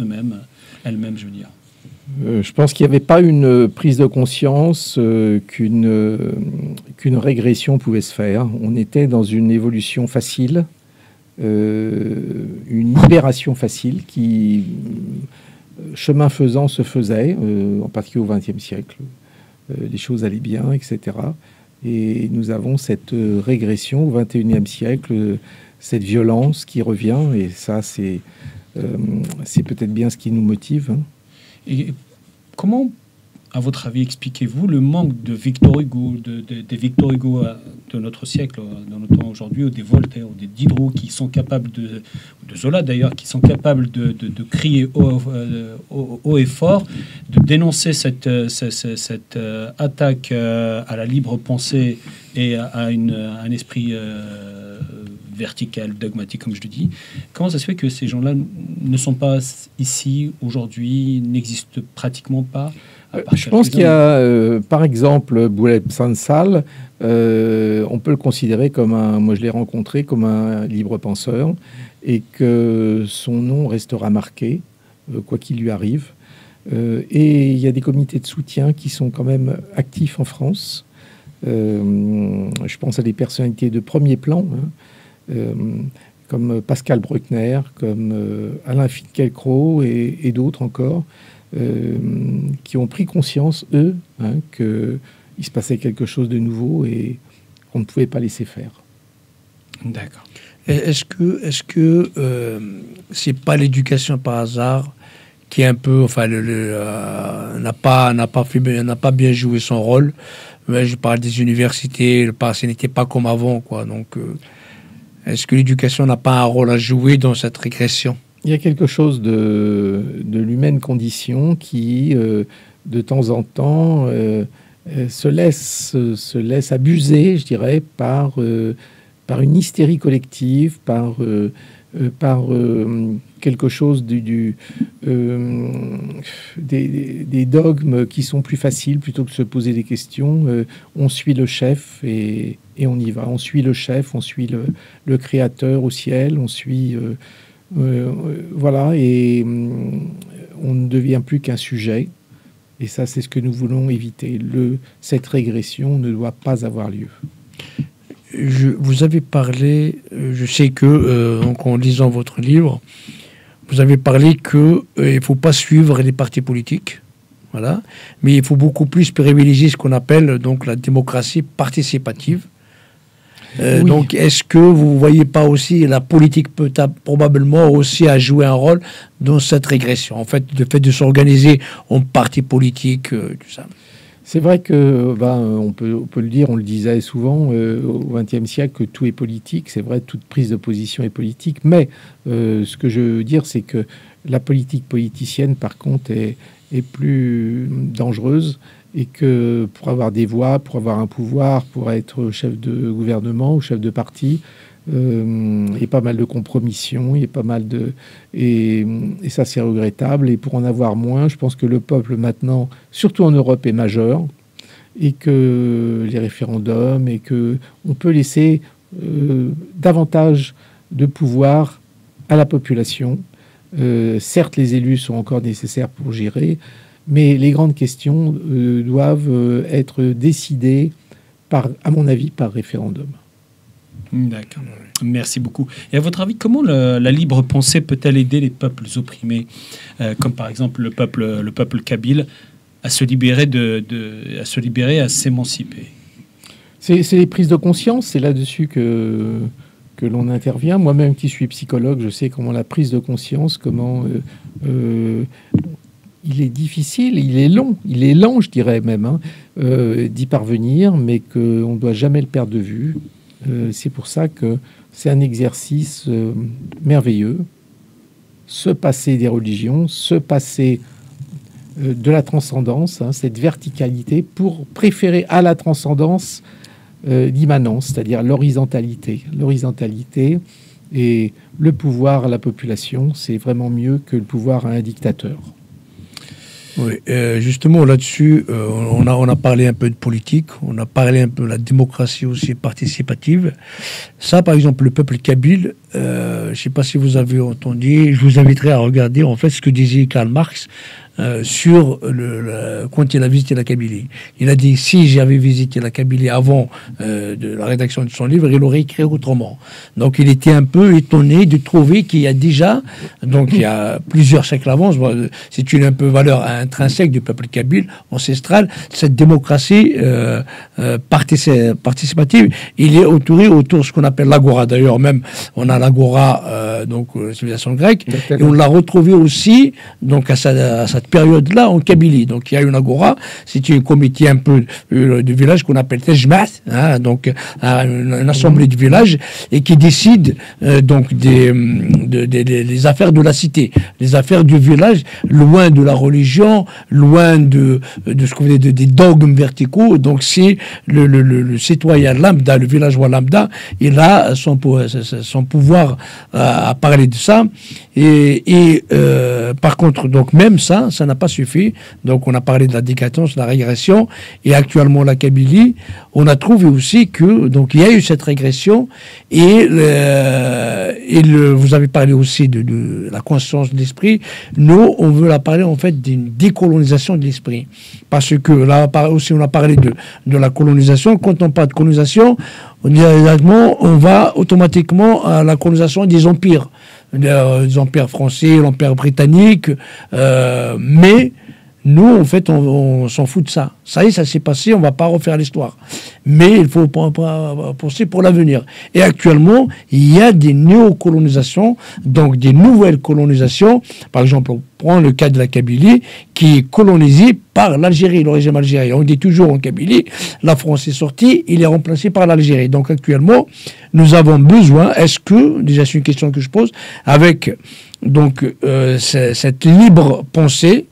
elles-mêmes, je veux dire? Je pense qu'il n'y avait pas une prise de conscience qu'une régression pouvait se faire. On était dans une évolution facile, une libération facile qui, chemin faisant, se faisait, en particulier au XXe siècle. Les choses allaient bien, etc. Et nous avons cette régression au XXIe siècle, cette violence qui revient, et ça, c'est peut-être bien ce qui nous motive. Et comment, à votre avis, expliquez-vous le manque de Victor Hugo, des Victor Hugo de notre siècle, dans notre temps aujourd'hui, ou des Voltaire, ou des Diderot, qui sont capables de Zola d'ailleurs, qui sont capables de crier haut et fort, de dénoncer cette attaque à la libre pensée et à un esprit vertical, dogmatique, comme je le dis. Comment ça se fait que ces gens-là ne sont pas ici aujourd'hui, n'existent pratiquement pas? Je pense qu'il y a, par exemple, Bouleb Sansal, on peut le considérer comme moi je l'ai rencontré comme un libre penseur, et que son nom restera marqué, quoi qu'il lui arrive. Et il y a des comités de soutien qui sont quand même actifs en France. Je pense à des personnalités de premier plan, comme Pascal Bruckner, comme Alain Finkielkraut et d'autres encore, qui ont pris conscience, eux, qu'il se passait quelque chose de nouveau et qu'on ne pouvait pas laisser faire. D'accord. Est-ce que c'est pas l'éducation par hasard qui est un peu, enfin, n'a pas bien joué son rôle? Mais je parle des universités, ce n'était pas comme avant, quoi. Donc, est-ce que l'éducation n'a pas un rôle à jouer dans cette régression? Il y a quelque chose de l'humaine condition qui, de temps en temps, se laisse abuser, je dirais, par une hystérie collective, par quelque chose des dogmes qui sont plus faciles plutôt que de se poser des questions. On suit le chef et on y va. On suit le chef, on suit le créateur au ciel, on suit... voilà, et on ne devient plus qu'un sujet. Et ça, c'est ce que nous voulons éviter. Cette régression ne doit pas avoir lieu. Vous avez parlé, je sais que, donc en lisant votre livre, vous avez parlé qu'il ne faut pas suivre les partis politiques, voilà, mais il faut beaucoup plus privilégier ce qu'on appelle donc la démocratie participative. Oui. Donc, est-ce que vous ne voyez pas aussi la politique peut probablement aussi à jouer un rôle dans cette régression, en fait, le fait de s'organiser en parti politique, tout ça? C'est vrai que, on peut le dire, on le disait souvent au XXe siècle, que tout est politique. C'est vrai, toute prise de position est politique. Mais ce que je veux dire, c'est que la politique politicienne, par contre, est plus dangereuse, et que pour avoir des voix, pour avoir un pouvoir, pour être chef de gouvernement ou chef de parti, il y a pas mal de compromissions, il y a pas mal de... Et ça, c'est regrettable. Et pour en avoir moins, je pense que le peuple, maintenant, surtout en Europe, est majeur, et que les référendums, et que on peut laisser davantage de pouvoir à la population. Certes, les élus sont encore nécessaires pour gérer, mais les grandes questions doivent être décidées, à mon avis, par référendum. D'accord. Merci beaucoup. Et à votre avis, comment la libre pensée peut-elle aider les peuples opprimés, comme par exemple le peuple kabyle, à se libérer, à s'émanciper? C'est les prises de conscience. C'est là-dessus que que l'on intervient. Moi-même qui suis psychologue, je sais comment la prise de conscience, comment il est difficile, il est lent, je dirais même, hein, d'y parvenir, mais qu'on ne doit jamais le perdre de vue. C'est pour ça que c'est un exercice merveilleux. Se passer des religions, se passer de la transcendance, hein, cette verticalité, pour préférer à la transcendance l'immanence, c'est-à-dire l'horizontalité. L'horizontalité et le pouvoir à la population, c'est vraiment mieux que le pouvoir à un dictateur. Oui, justement là-dessus, on a parlé un peu de politique, on a parlé un peu de la démocratie aussi participative. Ça, par exemple, le peuple kabyle, je ne sais pas si vous avez entendu, je vous inviterai à regarder en fait ce que disait Karl Marx sur quand il a visité la Kabylie. Il a dit, si j'avais visité la Kabylie avant de la rédaction de son livre, il aurait écrit autrement. Donc il était un peu étonné de trouver qu'il y a déjà, donc il y a plusieurs siècles avant, c'est une un peu valeur intrinsèque du peuple kabyle, ancestral, cette démocratie participative. Il est autour de ce qu'on appelle l'agora. D'ailleurs, même, on a l'agora, donc la civilisation grecque, et on l'a retrouvé aussi, donc à cette période-là en Kabylie. Donc il y a une agora, c'est un comité un peu du village qu'on appelle Tejmat, hein, donc une assemblée du village, et qui décide donc des affaires de la cité, les affaires du village, loin de la religion, loin de ce qu'on dit des dogmes verticaux. Donc c'est le citoyen lambda, le villageois lambda, il a son pouvoir à parler de ça. Et par contre, donc même ça n'a pas suffi. Donc on a parlé de la décadence, de la régression, et actuellement la Kabylie, on a trouvé aussi que donc il y a eu cette régression, et vous avez parlé aussi de la conscience de l'esprit. Nous, on veut la parler en fait d'une décolonisation de l'esprit, parce que là aussi on a parlé de la colonisation. Quand on parle de colonisation, on va automatiquement à la colonisation des empires. Les empires français, l'empire britannique, mais nous, en fait, on s'en fout de ça. Ça y est, ça s'est passé, on ne va pas refaire l'histoire. Mais il faut penser pour l'avenir. Et actuellement, il y a des néocolonisations, donc des nouvelles colonisations. Par exemple, on prend le cas de la Kabylie, qui est colonisée par l'Algérie, le régime algérien. On dit toujours en Kabylie, la France est sortie, il est remplacé par l'Algérie. Donc actuellement, nous avons besoin, déjà c'est une question que je pose, avec donc cette libre pensée,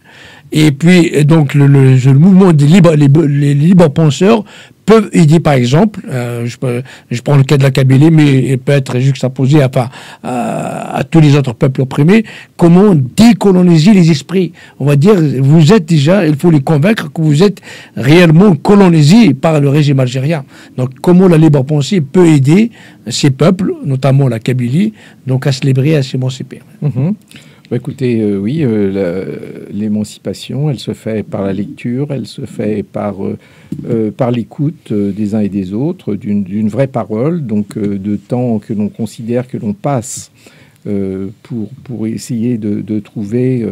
et puis donc le mouvement des les libres penseurs peuvent aider, par exemple, je prends le cas de la Kabylie, mais il peut être juxtaposé à tous les autres peuples opprimés, comment décoloniser les esprits. On va dire, vous êtes déjà, il faut les convaincre que vous êtes réellement colonisés par le régime algérien. Donc comment la libre pensée peut aider ces peuples, notamment la Kabylie, donc à se libérer, à s'émanciper. Écoutez, oui, l'émancipation, elle se fait par la lecture, elle se fait par l'écoute des uns et des autres, d'une vraie parole, donc de temps que l'on considère que l'on passe pour essayer de trouver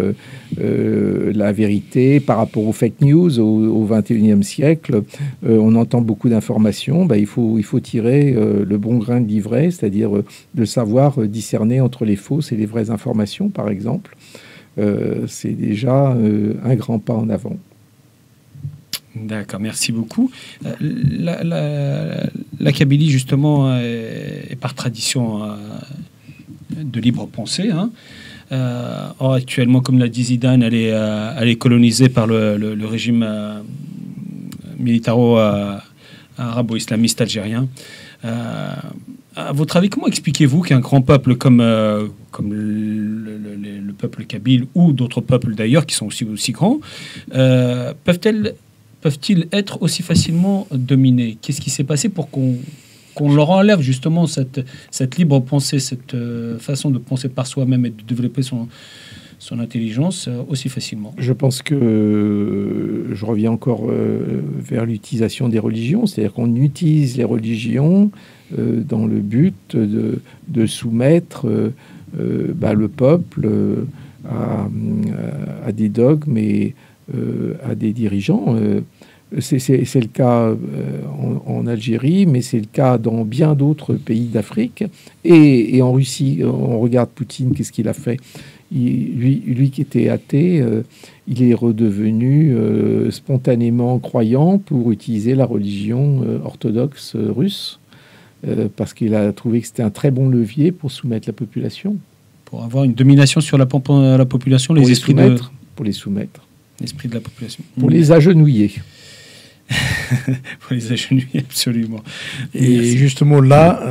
la vérité par rapport aux fake news au XXIe siècle. On entend beaucoup d'informations. Il faut tirer le bon grain de livret, c'est-à-dire de savoir discerner entre les fausses et les vraies informations, par exemple. C'est déjà un grand pas en avant. D'accord, merci beaucoup. La Kabylie, justement, est par tradition de libre pensée. Hein. Or, actuellement, comme l'a dit Zidane, elle est colonisée par le régime militaro-arabo-islamiste algérien. À votre avis, comment expliquez-vous qu'un grand peuple comme le peuple kabyle, ou d'autres peuples d'ailleurs qui sont aussi grands, peuvent-ils être aussi facilement dominés? Qu'est-ce qui s'est passé pour qu'on leur enlève justement cette libre pensée, cette façon de penser par soi-même et de développer son intelligence aussi facilement? Je pense que je reviens encore vers l'utilisation des religions, c'est-à-dire qu'on utilise les religions dans le but de soumettre le peuple à des dogmes et à des dirigeants. C'est le cas en Algérie, mais c'est le cas dans bien d'autres pays d'Afrique. Et en Russie, on regarde Poutine, qu'est-ce qu'il a fait? Lui qui était athée, il est redevenu spontanément croyant pour utiliser la religion orthodoxe russe, parce qu'il a trouvé que c'était un très bon levier pour soumettre la population. Pour avoir une domination sur la population, pour les soumettre. L'esprit de la population. Pour les agenouiller. Pour les agenouiller, absolument. Et justement là,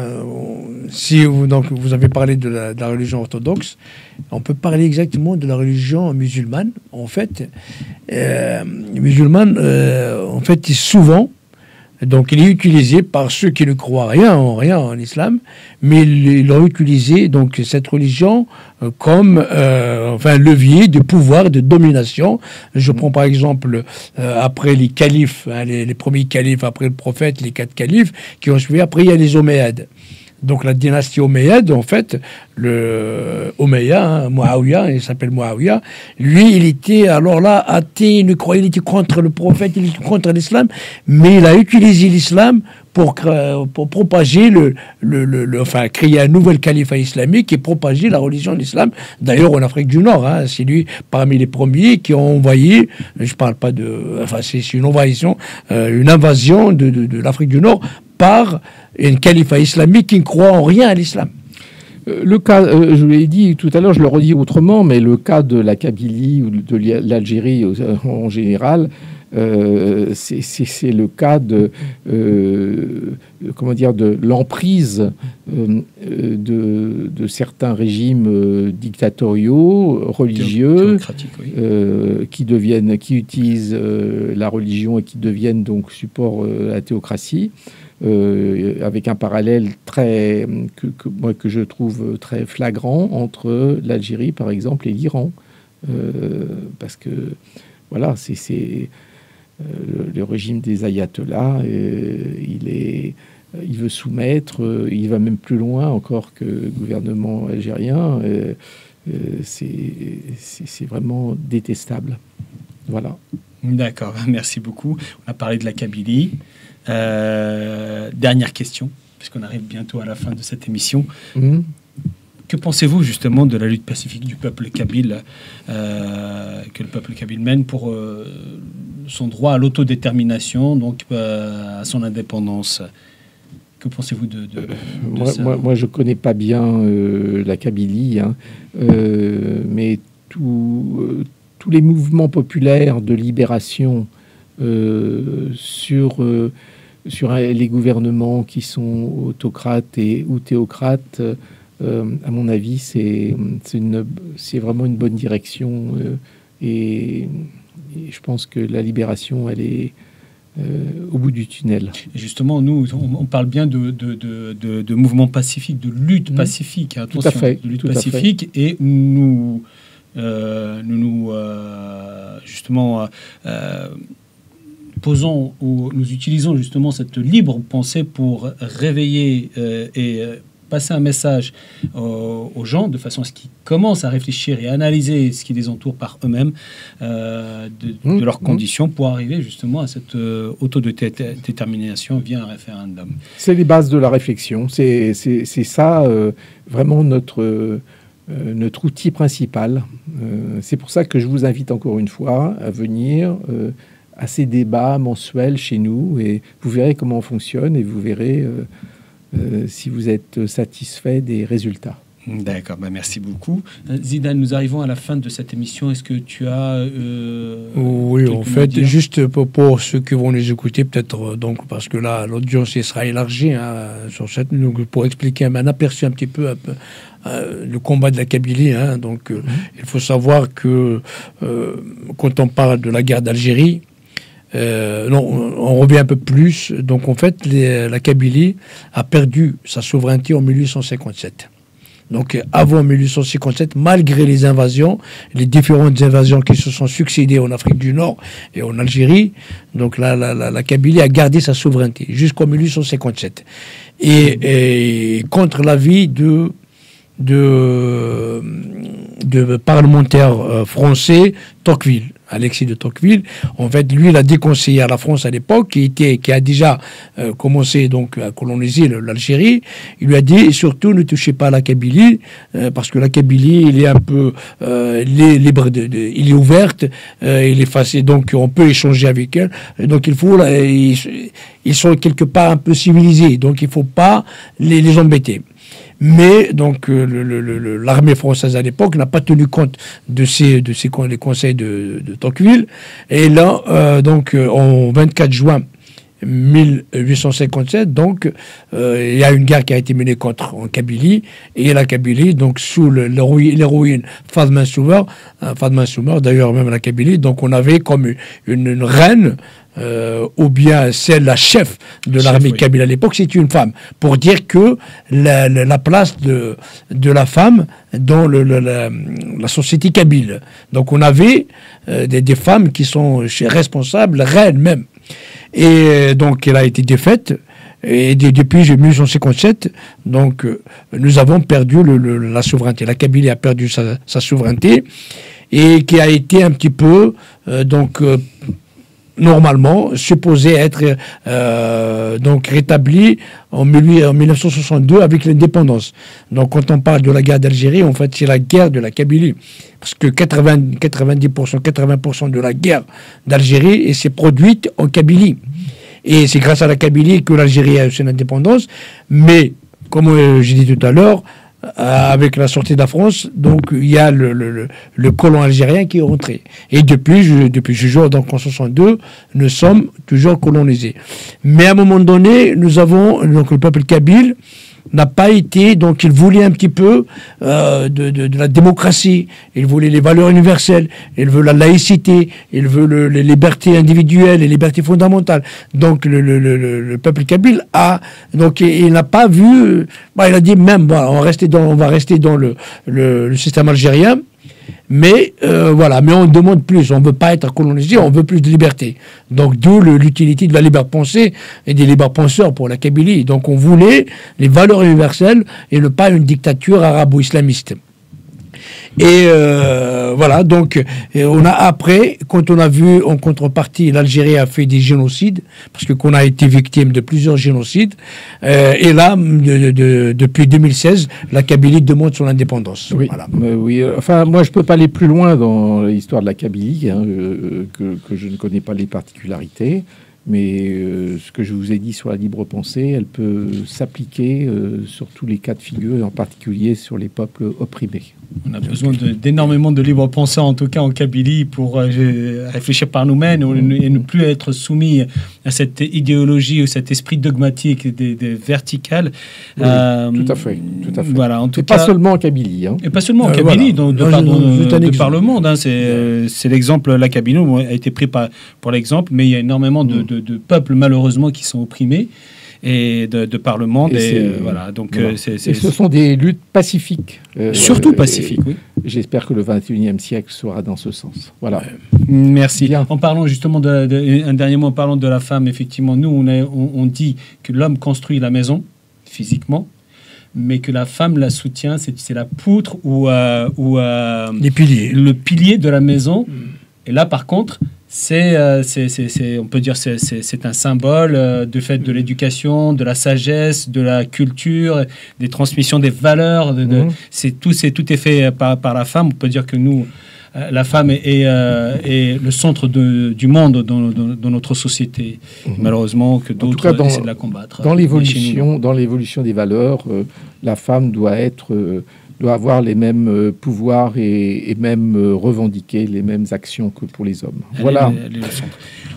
si vous avez parlé de la religion orthodoxe, on peut parler exactement de la religion musulmane. En fait, musulmane, en fait, souvent, donc il est utilisé par ceux qui ne croient rien en islam, mais ils l'ont utilisé, donc cette religion, comme levier de pouvoir, de domination. Je prends par exemple, après les califes, les premiers califes, après le prophète, les 4 califes qui ont suivi, après il y a les Omeyyades. Donc la dynastie Omeyyade, en fait, le Omeya, Muawiyah, il s'appelle Muawiyah, lui, il était alors là athée, il était contre le prophète, il était contre l'islam, mais il a utilisé l'islam pour propager créer un nouvel califat islamique et propager la religion de l'islam. D'ailleurs, en Afrique du Nord, c'est lui parmi les premiers qui ont envoyé, je parle pas c'est une invasion de l'Afrique du Nord par un califat islamique qui ne croit en rien à l'islam. Le cas, je l'ai dit tout à l'heure, je le redis autrement, mais le cas de la Kabylie ou de l'Algérie en général, c'est le cas de l'emprise de certains régimes dictatoriaux, religieux, oui. Qui utilisent la religion et qui deviennent donc support à la théocratie. Avec un parallèle que je trouve très flagrant entre l'Algérie, par exemple, et l'Iran. Parce que, voilà, c'est le régime des ayatollahs, il veut soumettre, il va même plus loin encore que le gouvernement algérien. C'est vraiment détestable. Voilà. D'accord, merci beaucoup. On a parlé de la Kabylie. Dernière question, puisqu'on arrive bientôt à la fin de cette émission. Que pensez-vous justement de la lutte pacifique du peuple kabyle, que le peuple kabyle mène pour son droit à l'autodétermination, donc à son indépendance? Que pensez-vous de ça? Moi, je ne connais pas bien la Kabylie, mais tous les mouvements populaires de libération sur les gouvernements qui sont autocrates ou théocrates, à mon avis, c'est vraiment une bonne direction. Et je pense que la libération, elle est au bout du tunnel. Et justement, nous, on parle bien de mouvement pacifique, de lutte pacifique. Attention, tout à fait, de lutte pacifique. Et nous justement... nous utilisons justement cette libre pensée pour réveiller et passer un message aux gens de façon à ce qu'ils commencent à réfléchir et à analyser ce qui les entoure par eux-mêmes, de leurs conditions, pour arriver justement à cette autodétermination via un référendum. C'est les bases de la réflexion. C'est ça vraiment notre outil principal. C'est pour ça que je vous invite encore une fois à venir à ces débats mensuels chez nous, et vous verrez comment on fonctionne, et vous verrez si vous êtes satisfait des résultats. D'accord, merci beaucoup. Zidane, nous arrivons à la fin de cette émission. Est-ce que tu as... oui, en fait, juste pour ceux qui vont les écouter, peut-être, donc, parce que là, l'audience sera élargie sur cette... Donc, pour expliquer un aperçu un petit peu le combat de la Kabylie. Donc, il faut savoir que quand on parle de la guerre d'Algérie, on revient un peu plus. Donc, en fait, la Kabylie a perdu sa souveraineté en 1857. Donc, avant 1857, malgré les invasions, les différentes invasions qui se sont succédées en Afrique du Nord et en Algérie, donc la Kabylie a gardé sa souveraineté jusqu'en 1857. Et contre l'avis de de parlementaire français, Tocqueville. Alexis de Tocqueville, en fait, lui, il a déconseillé à la France à l'époque, qui a déjà commencé donc à coloniser l'Algérie. Il lui a dit, et surtout, ne touchez pas à la Kabylie, parce que la Kabylie, il est un peu libre, il est ouverte, il est facile, donc on peut échanger avec elle. Donc il faut, ils sont quelque part un peu civilisés, donc il ne faut pas les embêter. Mais donc l'armée française à l'époque n'a pas tenu compte de les conseils de Tocqueville. Et là, donc en 24 juin 1857, donc il y a une guerre qui a été menée en Kabylie, et la Kabylie, donc sous l'héroïne Fatma Soumer, d'ailleurs même la Kabylie, donc on avait comme une reine, ou bien c'est la chef de l'armée kabyle à l'époque, c'est une femme, pour dire que la place de la femme dans la société kabyle. Donc on avait des femmes qui sont responsables, reines même. Et donc elle a été défaite. Et depuis 1857, donc nous avons perdu la souveraineté. La Kabylie a perdu sa souveraineté, et qui a été un petit peu normalement supposé être donc rétabli en 1962 avec l'indépendance. Donc quand on parle de la guerre d'Algérie, en fait c'est la guerre de la Kabylie, parce que 80% de la guerre d'Algérie s'est produite en Kabylie, et c'est grâce à la Kabylie que l'Algérie a eu son indépendance. Mais comme j'ai dit tout à l'heure, avec la sortie de la France, donc il y a le colon algérien qui est rentré. Et depuis toujours, donc en 62, nous sommes toujours colonisés. Mais à un moment donné, nous avons, donc le peuple kabyle n'a pas été, donc il voulait un petit peu de la démocratie, il voulait les valeurs universelles, il veut la laïcité, il veut les libertés individuelles, les libertés fondamentales. Donc le peuple kabyle donc il n'a pas vu, il a dit même, on va rester dans le système algérien. Mais voilà, mais on demande plus, on ne veut pas être colonisé, on veut plus de liberté. Donc d'où l'utilité de la libre pensée et des libres penseurs pour la Kabylie. Donc on voulait les valeurs universelles et ne pas une dictature arabo-islamiste. Et voilà, donc on a après, quand on a vu en contrepartie, l'Algérie a fait des génocides, parce qu'on a été victime de plusieurs génocides, et là, depuis 2016, la Kabylie demande son indépendance. Oui, voilà. Oui. Enfin, moi, je ne peux pas aller plus loin dans l'histoire de la Kabylie, que je ne connais pas les particularités. Mais ce que je vous ai dit sur la libre pensée, elle peut s'appliquer sur tous les cas de figure, et en particulier sur les peuples opprimés. On a besoin d'énormément de libre penseurs, en tout cas en Kabylie, pour réfléchir par nous-mêmes et ne plus être soumis à cette idéologie ou cet esprit dogmatique des verticales. Oui, tout à fait. Voilà, en tout cas, pas seulement en Kabylie. Et pas seulement en Kabylie, de par le monde. C'est l'exemple, la Kabylie a été pris pour l'exemple, mais il y a énormément de peuples malheureusement qui sont opprimés et de par le monde. Voilà, donc voilà. Et ce sont des luttes pacifiques. Surtout pacifiques, oui. J'espère que le 21e siècle sera dans ce sens. Voilà. Merci. Bien. En parlant justement un dernier mot, en parlant de la femme, effectivement, nous, on dit que l'homme construit la maison physiquement, mais que la femme la soutient, c'est la poutre ou les piliers. Le pilier de la maison. Et là, par contre, on peut dire c'est un symbole du fait de l'éducation, de la sagesse, de la culture, des transmissions des valeurs. Tout est fait par la femme. On peut dire que nous, la femme est le centre du monde dans notre société. Malheureusement, que d'autres essaient de la combattre. Dans l'évolution des valeurs, la femme doit avoir les mêmes pouvoirs et même revendiquer les mêmes actions que pour les hommes. Voilà.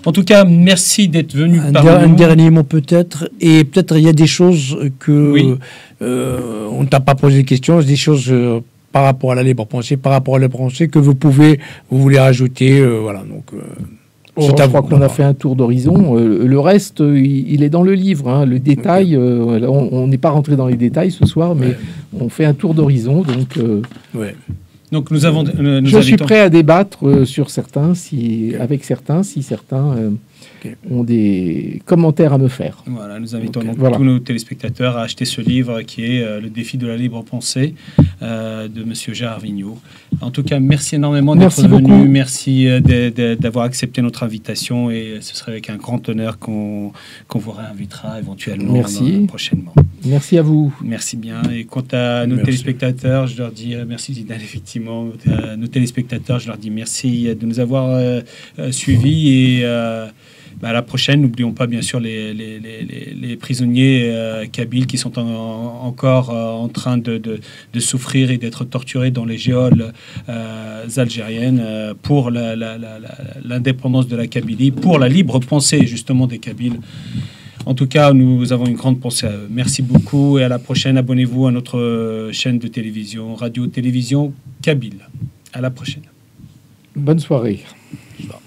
En tout cas, merci d'être venu parmi nous. Un dernier mot peut-être, et peut-être il y a des choses que on ne t'a pas posé de questions, des choses par rapport à la libre pensée, que vous voulez rajouter, voilà. Donc. Je crois qu'on a fait un tour d'horizon. Le reste, il est dans le livre. Le détail, on n'est pas rentré dans les détails ce soir, mais on fait un tour d'horizon. Donc je suis prêt à débattre avec certains, si certains ont des commentaires à me faire. Voilà, nous invitons donc voilà. tous nos téléspectateurs à acheter ce livre qui est Le défi de la libre pensée de Monsieur Gérard Vigneault. En tout cas, merci énormément d'être venu. Merci d'avoir accepté notre invitation et ce serait avec un grand honneur qu'on vous réinvitera éventuellement prochainement. Merci à vous. Merci bien. Et quant à nos téléspectateurs, je leur dis merci Zidane, effectivement. À nos téléspectateurs, je leur dis merci de nous avoir suivis et à la prochaine. N'oublions pas bien sûr les prisonniers kabyles qui sont encore en train de souffrir et d'être torturés dans les geôles algériennes pour l'indépendance de la Kabylie, pour la libre pensée justement des Kabyles. En tout cas, nous avons une grande pensée à eux. Merci beaucoup et à la prochaine. Abonnez-vous à notre chaîne de télévision, Radio-Télévision Kabyle. À la prochaine. Bonne soirée. Ça.